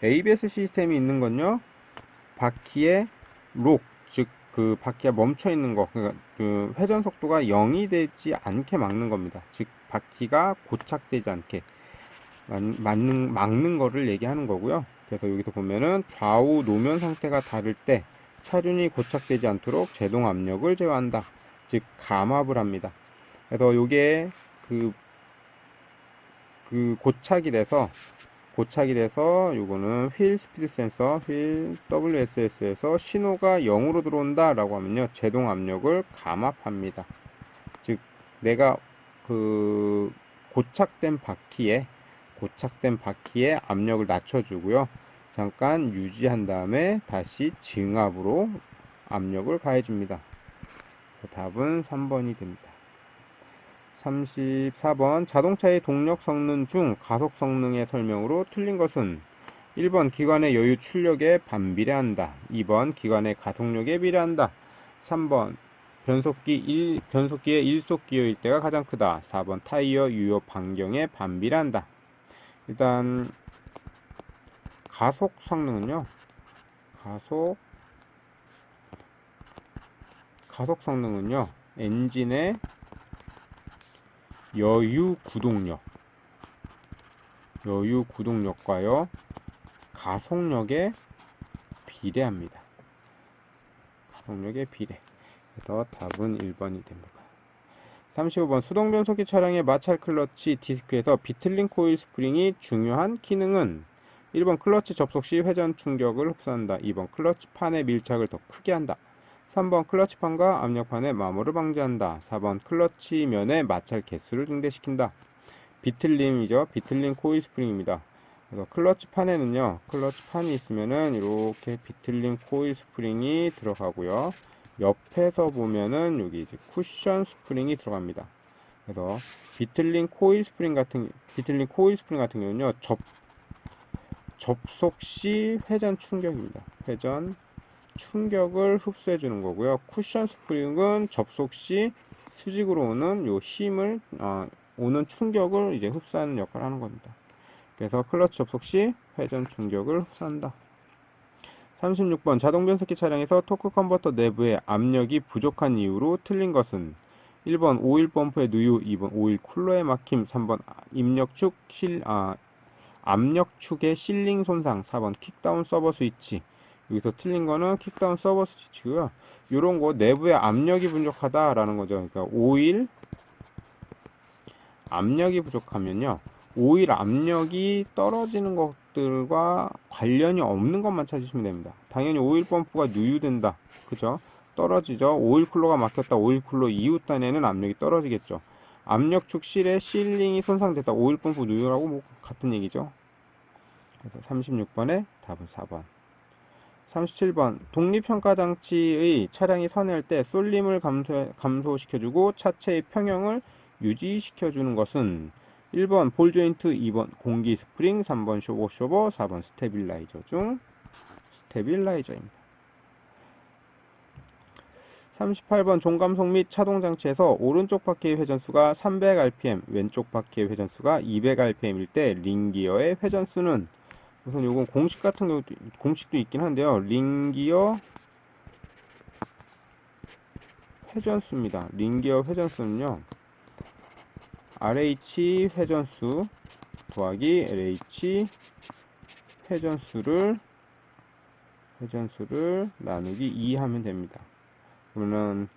ABS 시스템이 있는 건요, 바퀴의 록, 즉 그 바퀴가 멈춰 있는 거, 그 회전 속도가 0이 되지 않게 막는 겁니다. 즉 바퀴가 고착되지 않게 막는 거를 얘기하는 거고요. 그래서 여기서 보면은 좌우 노면 상태가 다를 때 차륜이 고착되지 않도록 제동 압력을 제어한다. 즉 감압을 합니다. 그래서 요게 그 고착이 돼서 요거는 휠 스피드 센서, 휠 WSS에서 신호가 0으로 들어온다 라고 하면요, 제동 압력을 감압합니다. 즉 내가 그 고착된 바퀴에 압력을 낮춰주고요, 잠깐 유지한 다음에 다시 증압으로 압력을 가해줍니다. 답은 3번이 됩니다. 34번 자동차의 동력 성능 중 가속 성능의 설명으로 틀린 것은 1번 기관의 여유 출력에 반비례한다. 2번 기관의 가속력에 비례한다. 3번 변속기의 1속 기어일 때가 가장 크다. 4번 타이어 유효 반경에 반비례한다. 일단 가속 성능은요. 가속 성능은요. 엔진의 여유 구동력과요. 가속력에 비례합니다. 가속력에 비례. 그래서 답은 1번이 됩니다. 35번 수동 변속기 차량의 마찰 클러치 디스크에서 비틀린 코일 스프링이 중요한 기능은 1번 클러치 접속 시 회전 충격을 흡수한다. 2번 클러치 판의 밀착을 더 크게 한다. 3번 클러치판과 압력판의 마모를 방지한다. 4번 클러치 면의 마찰 개수를 증대시킨다. 비틀림이죠. 비틀린 코일 스프링입니다. 그래서 클러치판에는요, 클러치판이 있으면은 이렇게 비틀린 코일 스프링이 들어가고요. 옆에서 보면은 여기 이제 쿠션 스프링이 들어갑니다. 그래서 비틀린 코일 스프링 같은 경우는요, 접속 시 회전 충격입니다. 회전 충격을 흡수해 주는 거고요. 쿠션 스프링은 접속 시 수직으로 오는 요 힘을 오는 충격을 이제 흡수하는 역할을 하는 겁니다. 그래서 클러치 접속 시 회전 충격을 흡수한다. 36번 자동 변속기 차량에서 토크 컨버터 내부의 압력이 부족한 이유로 틀린 것은 1번 오일 펌프의 누유, 2번 오일 쿨러의 막힘, 3번 압력축의 실링 손상, 4번 킥다운 서버 스위치. 여기서 틀린 거는 킥다운 서버 스위치고요. 요런 거 내부의 압력이 부족하다라는 거죠. 그러니까 오일 압력이 부족하면요. 오일 압력이 떨어지는 것들과 관련이 없는 것만 찾으시면 됩니다. 당연히 오일 펌프가 누유된다. 그죠? 떨어지죠. 오일 쿨러가 막혔다. 오일 쿨러 이후 단에는 압력이 떨어지겠죠. 압력축 실의 실링이 손상됐다. 오일 펌프 누유라고 뭐 같은 얘기죠. 그래서 36번에 답은 4번. 37번 독립평가장치의 차량이 선회할 때 쏠림을 감소시켜주고 차체의 평형을 유지시켜주는 것은 1번 볼조인트, 2번 공기 스프링, 3번 쇼버, 4번 스테빌라이저 중 스테빌라이저입니다. 38번 종감속 및 차동장치에서 오른쪽 바퀴의 회전수가 300rpm, 왼쪽 바퀴의 회전수가 200rpm일 때 링기어의 회전수는 우선 요건 공식 같은 경우도 공식도 있긴 한데요. 링기어 회전수입니다. 링기어 회전수는요. RH 회전수 더하기 LH 회전수를 나누기 2 하면 됩니다. 그러면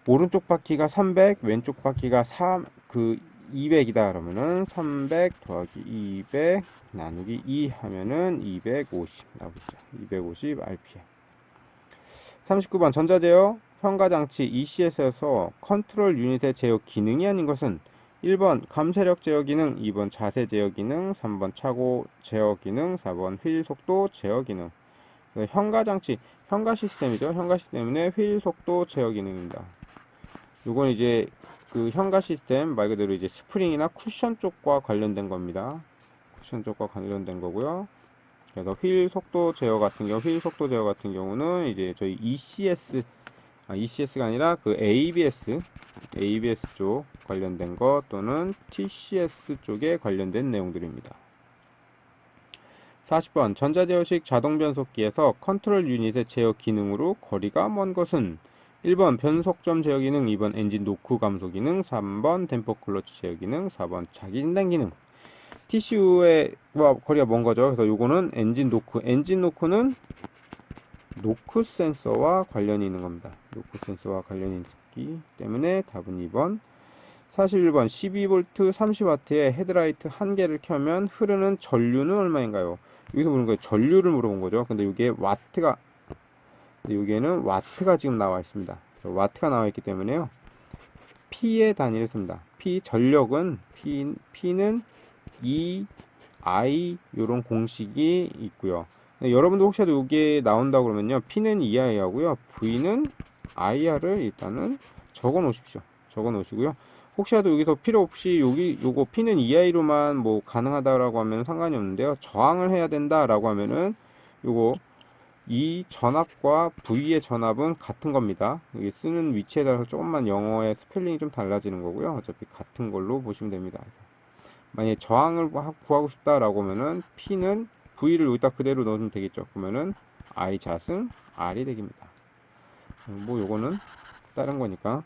오른쪽 바퀴가 300, 왼쪽 바퀴가 200이다 그러면은 300 더하기 200 나누기 2 하면은 250 나오겠죠. 250 rpm. 39번 전자제어 평가장치 ECS에서 컨트롤 유닛의 제어 기능이 아닌 것은 1번 감쇄력 제어 기능, 2번 자세 제어 기능, 3번 차고 제어 기능, 4번 휠 속도 제어 기능. 현가장치, 현가 시스템이죠. 현가 시스템의 휠 속도 제어 기능입니다. 요건 이제 그 현가 시스템 말 그대로 이제 스프링이나 쿠션 쪽과 관련된 겁니다. 쿠션 쪽과 관련된 거고요. 그래서 휠 속도 제어 같은 경우는 이제 저희 ECS가 아니라 그 ABS 쪽 관련된 거 또는 TCS 쪽에 관련된 내용들입니다. 40번 전자제어식 자동 변속기에서 컨트롤 유닛의 제어 기능으로 거리가 먼 것은 1번 변속점 제어 기능, 2번 엔진 노크 감소 기능, 3번 댐퍼 클러치 제어 기능, 4번 자기 진단 기능. TCU의 거리가 먼 거죠. 그래서 요거는 엔진 노크는 노크 센서와 관련이 있는 겁니다. 노크 센서와 관련이 있기 때문에 답은 2번. 41번 12V 30W의 헤드라이트 한 개를 켜면 흐르는 전류는 얼마인가요? 여기서 보는 거예요. 전류를 물어본 거죠. 근데 여기에는 와트가 지금 나와 있습니다. 와트가 나와 있기 때문에요. P의 단위를 씁니다. 전력은 P는 EI 요런 공식이 있고요. 여러분도 혹시라도 여기에 나온다고 그러면요. P는 EI 하고요. V는 IR을 일단은 적어 놓으시고요. 혹시라도 여기서 필요 없이 요거 P는 EI로만 뭐 가능하다라고 하면 상관이 없는데요. 저항을 해야 된다라고 하면은 요거 이 전압과 V의 전압은 같은 겁니다. 여기 쓰는 위치에 따라서 조금만 영어의 스펠링이 좀 달라지는 거고요. 어차피 같은 걸로 보시면 됩니다. 만약에 저항을 구하고 싶다라고 하면은 P는 V를 여기다 그대로 넣으면 되겠죠. 그러면은 I 자승 R이 되겠습니다. 뭐 요거는 다른 거니까.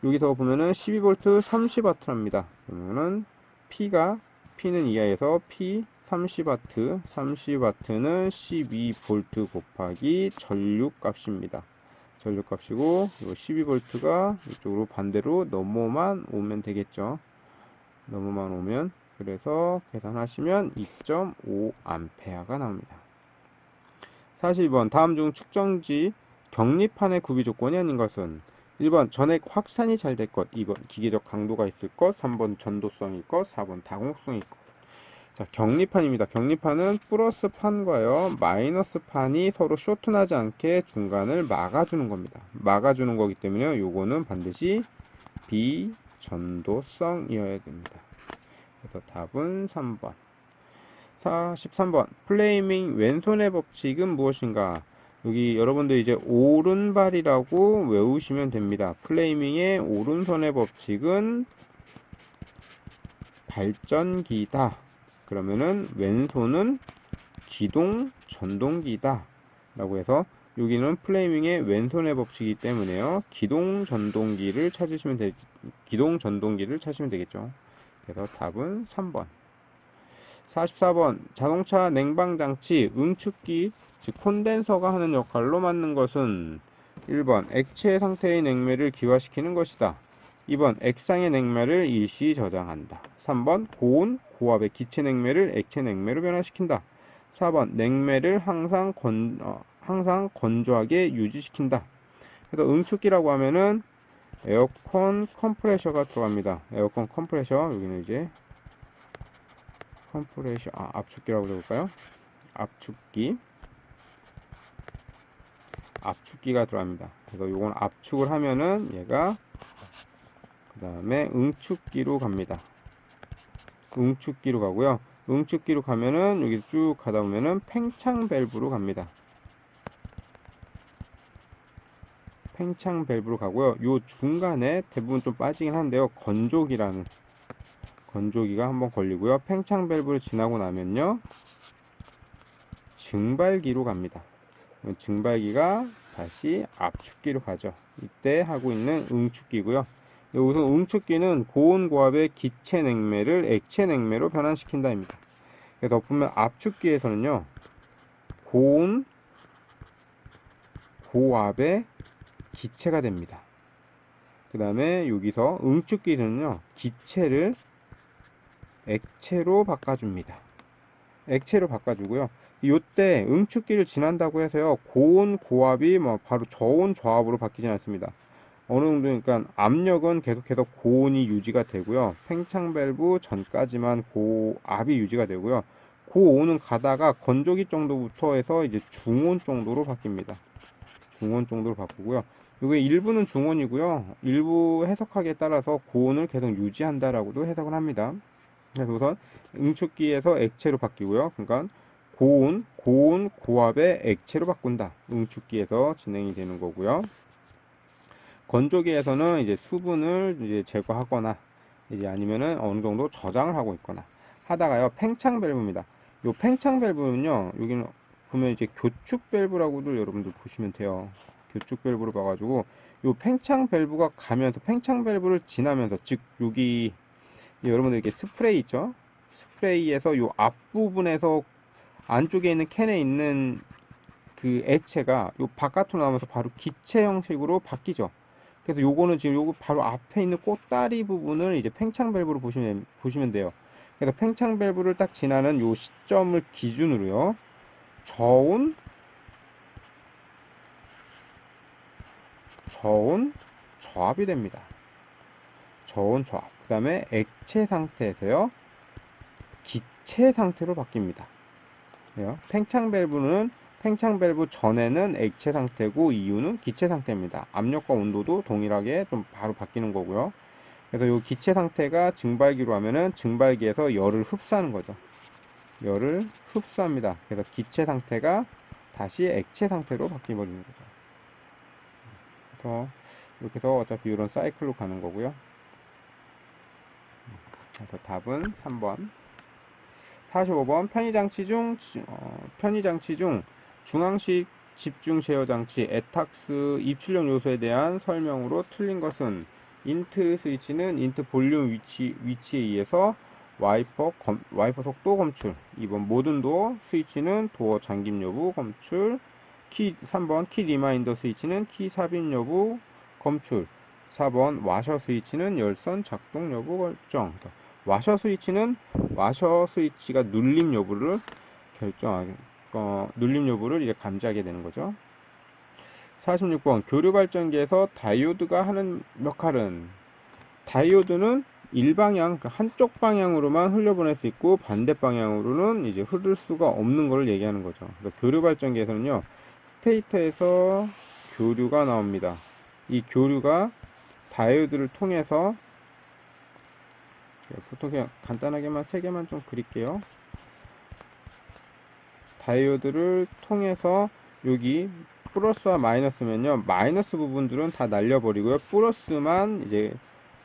여기서 보면은 12V 30W랍니다. 그러면은 P는 이하에서 P 30W, 30W는 12V 곱하기 전류 값입니다. 전류 값이고, 요 12V가 이쪽으로 반대로 넘어만 오면 되겠죠. 넘어만 오면. 그래서 계산하시면 2.5A가 나옵니다. 42번 다음 중 측정지 격리판의 구비 조건이 아닌 것은 1번 전액 확산이 잘 될 것, 2번 기계적 강도가 있을 것, 3번 전도성일 것, 4번 다공성일 것. 자, 격리판입니다. 격리판은 플러스 판과요 마이너스 판이 서로 쇼트나지 않게 중간을 막아주는 겁니다. 막아주는 거기 때문에 요거는 반드시 비전도성이어야 됩니다. 그래서 답은 3번. 43번 플레이밍 왼손의 법칙은 무엇인가? 여기 여러분들 이제 오른발이라고 외우시면 됩니다. 플레이밍의 오른손의 법칙은 발전기다. 그러면은 왼손은 기동 전동기다 라고 해서 여기는 플레이밍의 왼손의 법칙이기 때문에요. 기동 전동기를 찾으시면 되겠죠. 그래서 답은 3번. 44번 자동차 냉방장치 응축기 즉 콘덴서가 하는 역할로 맡는 것은 1번 액체 상태의 냉매를 기화시키는 것이다. 2번 액상의 냉매를 일시 저장한다. 3번 고온 고압의 기체 냉매를 액체 냉매로 변화시킨다. 4번 냉매를 항상 건조하게 유지시킨다. 그래서 응축기라고 하면은 에어컨 컴프레셔가 들어갑니다. 에어컨 컴프레셔 여기는 이제 컴프레셔 압축기라고 해볼까요? 압축기가 들어갑니다. 그래서 요건 압축을 하면은 얘가 그 다음에 응축기로 갑니다. 응축기로 가고요. 응축기로 가면은 여기 쭉 가다 보면은 팽창 밸브로 갑니다. 팽창 밸브로 가고요. 요 중간에 대부분 좀 빠지긴 한데요. 건조기가 한번 걸리고요. 팽창 밸브를 지나고 나면요. 증발기로 갑니다. 증발기가 다시 압축기로 가죠. 이때 하고 있는 응축기고요. 여기서 응축기는 고온 고압의 기체 냉매를 액체 냉매로 변환시킨다입니다. 그래서 보면 압축기에서는요. 고온 고압의 기체가 됩니다. 그 다음에 여기서 응축기는요. 기체를 액체로 바꿔줍니다. 액체로 바꿔주고요. 이때 응축기를 지난다고 해서요. 고온 고압이 뭐 바로 저온 저압으로 바뀌진 않습니다. 어느 정도 그러니까 압력은 계속해서 고온이 유지가 되고요. 팽창 밸브 전까지만 고압이 유지가 되고요. 고온은 가다가 건조기 정도부터 해서 이제 중온 정도로 바뀝니다. 중온 정도로 바꾸고요. 이게 일부는 중온이고요. 일부 해석하기에 따라서 고온을 계속 유지한다라고도 해석을 합니다. 그래서 우선 응축기에서 액체로 바뀌고요. 그러니까 고온, 고압의 액체로 바꾼다. 응축기에서 진행이 되는 거고요. 건조기에서는 이제 수분을 이제 제거하거나 이제 아니면은 어느 정도 저장을 하고 있거나 하다가요. 팽창 밸브입니다. 요 팽창 밸브는요. 여기는 보면 이제 교축 밸브라고도 여러분들 보시면 돼요. 교축 밸브로 봐가지고 요 팽창 밸브가 가면서 팽창 밸브를 지나면서 즉 여기 여러분들 이게 스프레이 있죠? 스프레이에서 요 앞부분에서 안쪽에 있는 캔에 있는 그 액체가 요 바깥으로 나오면서 바로 기체 형식으로 바뀌죠. 그래서 요거는 지금 요거 바로 앞에 있는 꽃다리 부분을 이제 팽창 밸브로 보시면 돼요. 그래서 팽창 밸브를 딱 지나는 요 시점을 기준으로요. 저온 저압이 됩니다. 저온 저압. 그 다음에 액체 상태에서요. 기체 상태로 바뀝니다. 팽창 밸브 전에는 액체 상태고 이후는 기체 상태입니다. 압력과 온도도 동일하게 좀 바로 바뀌는 거고요. 그래서 이 기체 상태가 증발기로 하면은 증발기에서 열을 흡수하는 거죠. 열을 흡수합니다. 그래서 기체 상태가 다시 액체 상태로 바뀌어버리는 거죠. 그래서 이렇게 해서 어차피 이런 사이클로 가는 거고요. 그래서 답은 3번. 45번 편의장치 중 중앙식 집중 제어 장치 에탁스 입출력 요소에 대한 설명으로 틀린 것은 인트 스위치는 인트 볼륨 위치에 의해서 와이퍼 속도 검출. 2번 모든 도어 스위치는 도어 잠김 여부 검출. 3번 키 리마인더 스위치는 키 삽입 여부 검출. 4번 와셔 스위치는 열선 작동 여부 결정. 와셔 스위치가 눌림 여부를 눌림 여부를 이제 감지하게 되는 거죠. 46번 교류 발전기에서 다이오드가 하는 역할은, 다이오드는 일방향, 그러니까 한쪽 방향으로만 흘려보낼 수 있고 반대 방향으로는 이제 흐를 수가 없는 걸 얘기하는 거죠. 그래서 교류 발전기에서는요, 스테이터에서 교류가 나옵니다. 이 교류가 다이오드를 통해서, 보통 그냥 간단하게만 3개만 좀 그릴게요. 다이오드를 통해서 여기 플러스와 마이너스면요, 마이너스 부분들은 다 날려버리고요, 플러스만 이제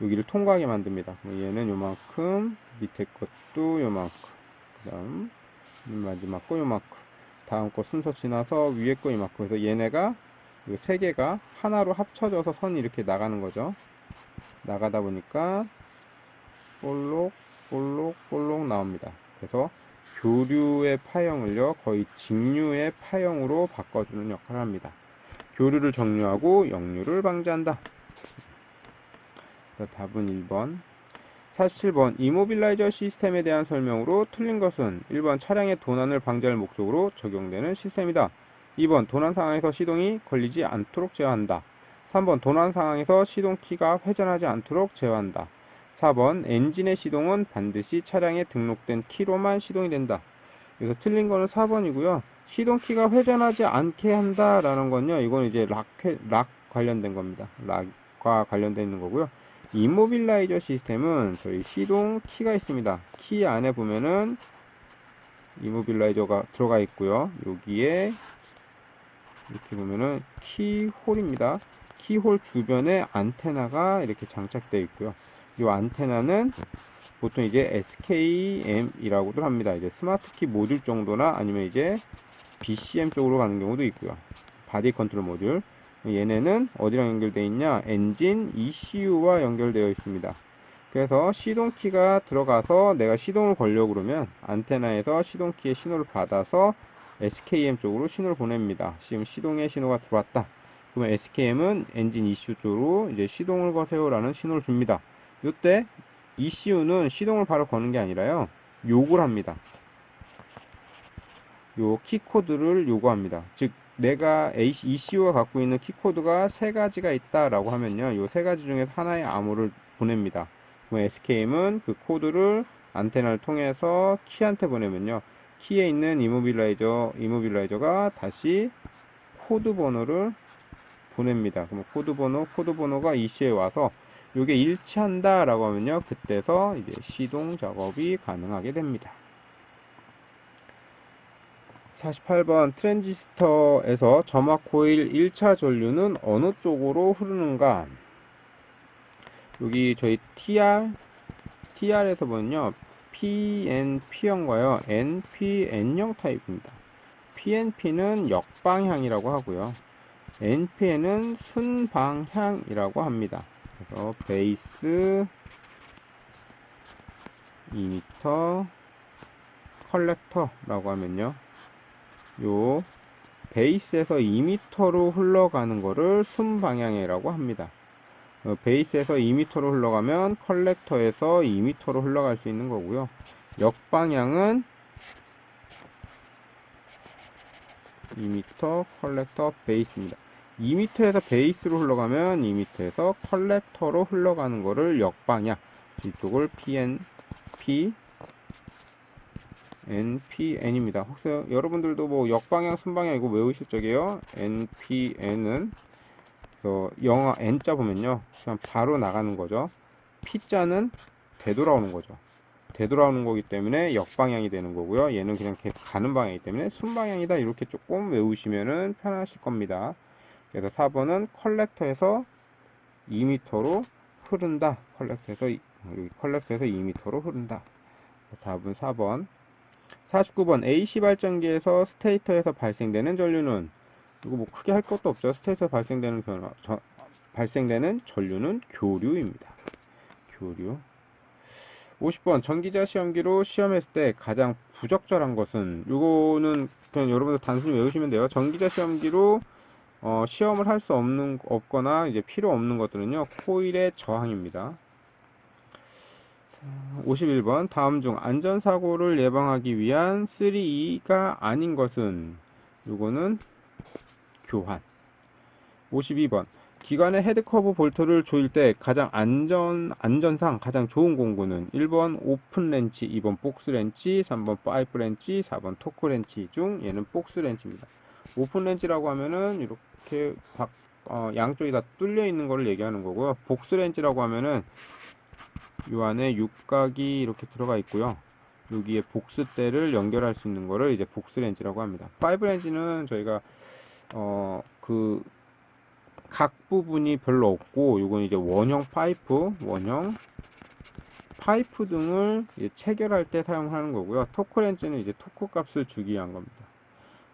여기를 통과하게 만듭니다. 얘는 요만큼, 밑에 것도 요만큼, 그 다음 마지막 거 요만큼, 다음 거 순서 지나서 위에 거 요만큼. 그래서 얘네가 이 3개가 하나로 합쳐져서 선이 이렇게 나가는 거죠. 나가다 보니까 볼록 볼록 볼록 나옵니다. 그래서 교류의 파형을요, 거의 직류의 파형으로 바꿔주는 역할을 합니다. 교류를 정류하고 역류를 방지한다. 그래서 답은 1번. 47번 이모빌라이저 시스템에 대한 설명으로 틀린 것은 1번 차량의 도난을 방지할 목적으로 적용되는 시스템이다. 2번 도난 상황에서 시동이 걸리지 않도록 제어한다. 3번 도난 상황에서 시동키가 회전하지 않도록 제어한다. 4번 엔진의 시동은 반드시 차량에 등록된 키로만 시동이 된다. 그래서 틀린 거는 4번이고요. 시동키가 회전하지 않게 한다라는 건요, 이건 이제 락 관련된 겁니다. 락과 관련된 있는 거고요. 이모빌라이저 시스템은 저희 시동 키가 있습니다. 키 안에 보면은 이모빌라이저가 들어가 있고요. 여기에 이렇게 보면은 키홀입니다. 키홀 주변에 안테나가 이렇게 장착되어 있고요. 이 안테나는 보통 이제 SKM이라고도 합니다. 이제 스마트키 모듈 정도나 아니면 이제 BCM 쪽으로 가는 경우도 있고요. 바디 컨트롤 모듈. 얘네는 어디랑 연결되어 있냐? 엔진 ECU와 연결되어 있습니다. 그래서 시동키가 들어가서 내가 시동을 걸려고 그러면 안테나에서 시동키의 신호를 받아서 SKM 쪽으로 신호를 보냅니다. 지금 시동의 신호가 들어왔다. 그러면 SKM은 엔진 ECU 쪽으로 이제 시동을 거세요라는 신호를 줍니다. 이때 ECU는 시동을 바로 거는 게 아니라요, 요구를 합니다. 요 키코드를 요구합니다. 즉 내가 ECU가 갖고 있는 키코드가 3가지가 있다라고 하면요, 요 3가지 중에서 하나의 암호를 보냅니다. 그럼 SKM은 그 코드를 안테나를 통해서 키한테 보내면요, 키에 있는 이모빌라이저가 다시 코드 번호를 보냅니다. 그럼 코드 번호가 ECU에 와서 요게 일치한다 라고 하면요, 그때서 이제 시동 작업이 가능하게 됩니다. 48번 트랜지스터에서 점화 코일 1차 전류는 어느 쪽으로 흐르는가? 여기 저희 TR에서 보면요, PNP형과요, NPN형 타입입니다. PNP는 역방향이라고 하고요, NPN은 순방향이라고 합니다. 그래서 베이스, 이미터, 컬렉터라고 하면요, 요 베이스에서 2m로 흘러가는 거를 순방향이라고 합니다. 베이스에서 2m로 흘러가면 컬렉터에서 2m로 흘러갈 수 있는 거고요. 역방향은 2m 컬렉터 베이스입니다. 2m에서 베이스로 흘러가면 2m에서 컬렉터로 흘러가는 거를 역방향, 이쪽을 NPN입니다. 혹시 여러분들도 뭐 역방향, 순방향 이거 외우실 적이에요. NPN은 영어 N자 보면요, 그냥 바로 나가는 거죠. P자는 되돌아오는 거죠. 되돌아오는 거기 때문에 역방향이 되는 거고요. 얘는 그냥 계속 가는 방향이기 때문에 순방향이다. 이렇게 조금 외우시면은 편하실 겁니다. 그래서 4번은 컬렉터에서 2m로 흐른다. 여기 컬렉터에서 2m로 흐른다. 답은 4번. 49번 AC 발전기에서 스테이터에서 발생되는 전류는, 이거 뭐 크게 할 것도 없죠. 스테이터에서 발생되는 전류는 교류입니다. 교류. 50번 전기자 시험기로 시험했을 때 가장 부적절한 것은, 이거는 그냥 여러분들 단순히 외우시면 돼요. 전기자 시험기로 시험을 할 수 없거나 이제 필요 없는 것들은요, 코일의 저항입니다. 51번 다음 중 안전사고를 예방하기 위한 3E가 아닌 것은, 요거는 교환. 52번 기관의 헤드커브 볼트를 조일 때 가장 안전상 가장 좋은 공구는 1번 오픈 렌치, 2번 복스 렌치, 3번 파이프 렌치, 4번 토크 렌치 중 얘는 복스 렌치입니다. 오픈 렌치라고 하면은 이렇게 양쪽이 다 뚫려 있는 거를 얘기하는 거고요. 복스 렌치라고 하면은 이 안에 육각이 이렇게 들어가 있고요. 여기에 복스대를 연결할 수 있는 거를 이제 복스 렌치라고 합니다. 파이프 렌치는 저희가 각 부분이 별로 없고, 요건 이제 원형 파이프 등을 체결할 때 사용하는 거고요. 토크 렌치는 이제 토크 값을 주기 위한 겁니다.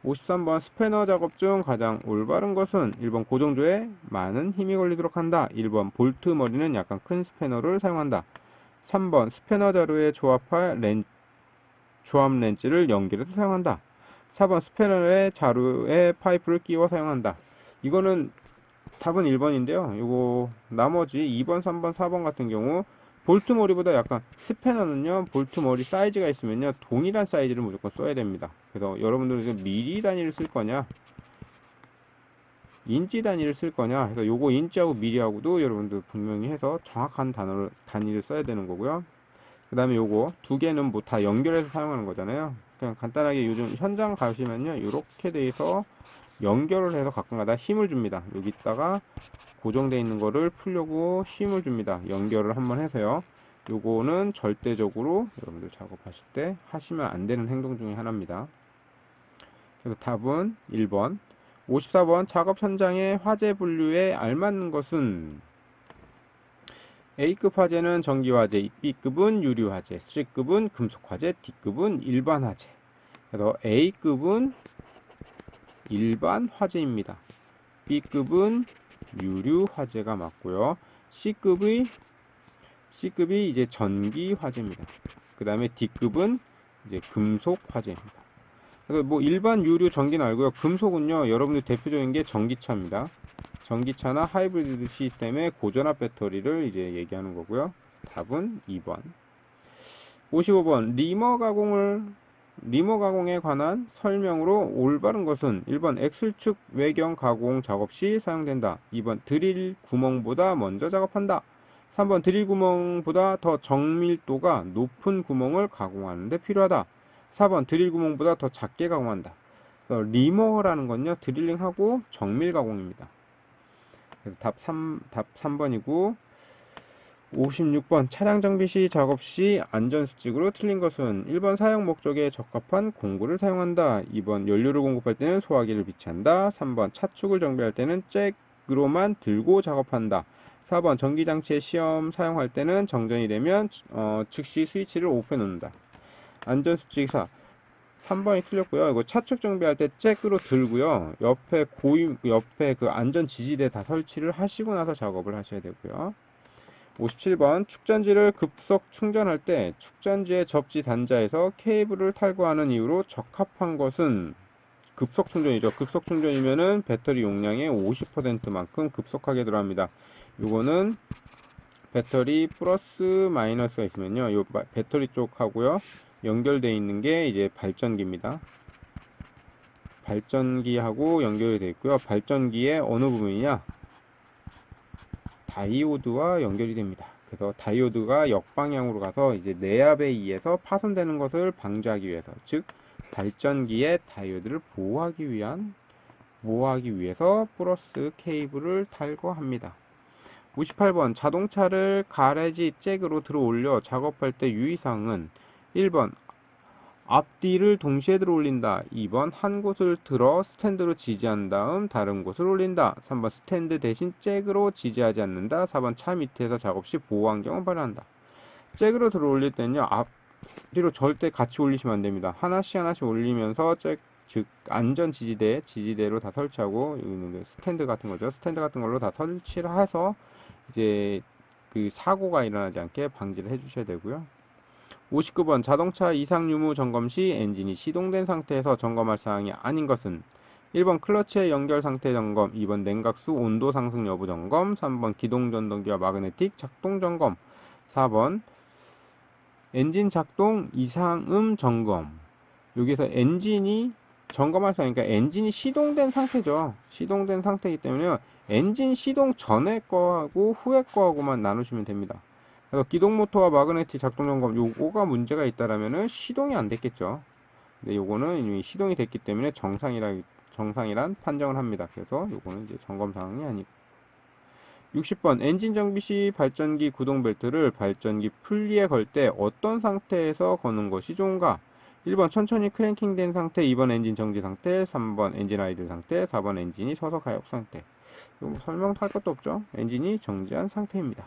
53번 스패너 작업 중 가장 올바른 것은 1번 고정조에 많은 힘이 걸리도록 한다. 1번 볼트 머리는 약간 큰 스패너를 사용한다. 3번 스패너 자루에 조합 렌치를 연결해서 사용한다. 4번 스패너에 자루에 파이프를 끼워 사용한다. 이거는 답은 1번인데요. 요거 나머지 2번, 3번, 4번 같은 경우 볼트 머리보다 약간, 스패너는요 볼트 머리 사이즈가 있으면요 동일한 사이즈를 무조건 써야 됩니다. 그래서 여러분들은 미리 단위를 쓸 거냐 인치 단위를 쓸 거냐 해서, 요거 인치하고 미리하고도 여러분들 분명히 해서 정확한 단위를 써야 되는 거고요. 그 다음에 요거 두 개는 뭐 다 연결해서 사용하는 거잖아요. 그냥 간단하게 요즘 현장 가시면요 이렇게 돼서 연결을 해서 가끔가다 힘을 줍니다. 여기다가 고정되어 있는 거를 풀려고 힘을 줍니다. 연결을 한번 해서요. 요거는 절대적으로 여러분들 작업하실 때 하시면 안 되는 행동 중에 하나입니다. 그래서 답은 1번. 54번 작업 현장의 화재 분류에 알맞는 것은, A급 화재는 전기화재, B급은 유리화재, C급은 금속화재, D급은 일반 화재. 그래서 A급은 일반 화재입니다. B급은 유류 화재가 맞고요. C급이 이제 전기 화재입니다. 그 다음에 D급은 이제 금속 화재입니다. 그래서 뭐 일반 유류 전기는 알고요. 금속은요, 여러분들 대표적인 게 전기차입니다. 전기차나 하이브리드 시스템의 고전압 배터리를 이제 얘기하는 거고요. 답은 2번. 55번 리머 가공에 관한 설명으로 올바른 것은, 1번 엑슬축 외경 가공 작업 시 사용된다. 2번 드릴 구멍보다 먼저 작업한다. 3번 드릴 구멍보다 더 정밀도가 높은 구멍을 가공하는 데 필요하다. 4번 드릴 구멍보다 더 작게 가공한다. 리머라는 건요 드릴링하고 정밀 가공입니다. 그래서 답 3번이고, 56번 차량 정비 시 작업 시 안전수칙으로 틀린 것은, 1번 사용 목적에 적합한 공구를 사용한다. 2번 연료를 공급할 때는 소화기를 비치한다. 3번 차축을 정비할 때는 잭으로만 들고 작업한다. 4번 전기장치에 시험 사용할 때는 정전이 되면 즉시 스위치를 오프해 놓는다. 안전수칙 4. 3번이 틀렸고요. 이거 차축 정비할 때 잭으로 들고요. 옆에 그 안전 지지대 다 설치를 하시고 나서 작업을 하셔야 되고요. 57번 충전지를 급속 충전할 때 충전지의 접지 단자에서 케이블을 탈거하는 이유로 적합한 것은, 급속 충전이죠. 급속 충전이면은 배터리 용량의 50%만큼 급속하게 들어갑니다. 요거는 배터리 플러스 마이너스가 있으면요, 요 배터리 쪽하고요 연결되어 있는 게 이제 발전기입니다. 발전기하고 연결이 되어 있고요. 발전기의 어느 부분이냐, 다이오드와 연결이 됩니다. 그래서 다이오드가 역방향으로 가서 이제 내압에 의해서 파손되는 것을 방지하기 위해서, 즉 발전기의 다이오드를 보호하기 위해서 플러스 케이블을 탈거합니다. 58번 자동차를 가래지 잭으로 들어 올려 작업할 때 유의사항은 1번 앞뒤를 동시에 들어 올린다. 2번 한 곳을 들어 스탠드로 지지한 다음 다른 곳을 올린다. 3번 스탠드 대신 잭으로 지지하지 않는다. 4번 차 밑에서 작업 시 보호 환경을 발휘한다. 잭으로 들어 올릴 때는요, 앞뒤로 절대 같이 올리시면 안 됩니다. 하나씩 하나씩 올리면서 잭, 즉 안전 지지대로 다 설치하고, 여기 있는 스탠드 같은 거죠. 스탠드 같은 걸로 다 설치를 해서 이제 그 사고가 일어나지 않게 방지를 해주셔야 되고요. 59번 자동차 이상 유무 점검 시 엔진이 시동된 상태에서 점검할 사항이 아닌 것은 1번 클러치의 연결 상태 점검, 2번 냉각수 온도 상승 여부 점검, 3번 기동 전동기와 마그네틱 작동 점검, 4번 엔진 작동 이상음 점검. 여기서 엔진이 점검할 사항, 그러니까 엔진이 시동된 상태죠. 시동된 상태이기 때문에 엔진 시동 전에 거하고 후에 거하고만 나누시면 됩니다. 그래서 기동 모터와 마그네틱 작동 점검, 요거가 문제가 있다라면은 시동이 안 됐겠죠. 근데 요거는 이미 시동이 됐기 때문에 정상이란 판정을 합니다. 그래서 요거는 이제 점검 사항이 아니고. 60번 엔진 정비 시 발전기 구동 벨트를 발전기 풀리에 걸 때 어떤 상태에서 거는 것이 좋은가? 1번 천천히 크랭킹 된 상태, 2번 엔진 정지 상태, 3번 엔진 아이들 상태, 4번 엔진이 서서 가역 상태. 이거 뭐 설명할 것도 없죠. 엔진이 정지한 상태입니다.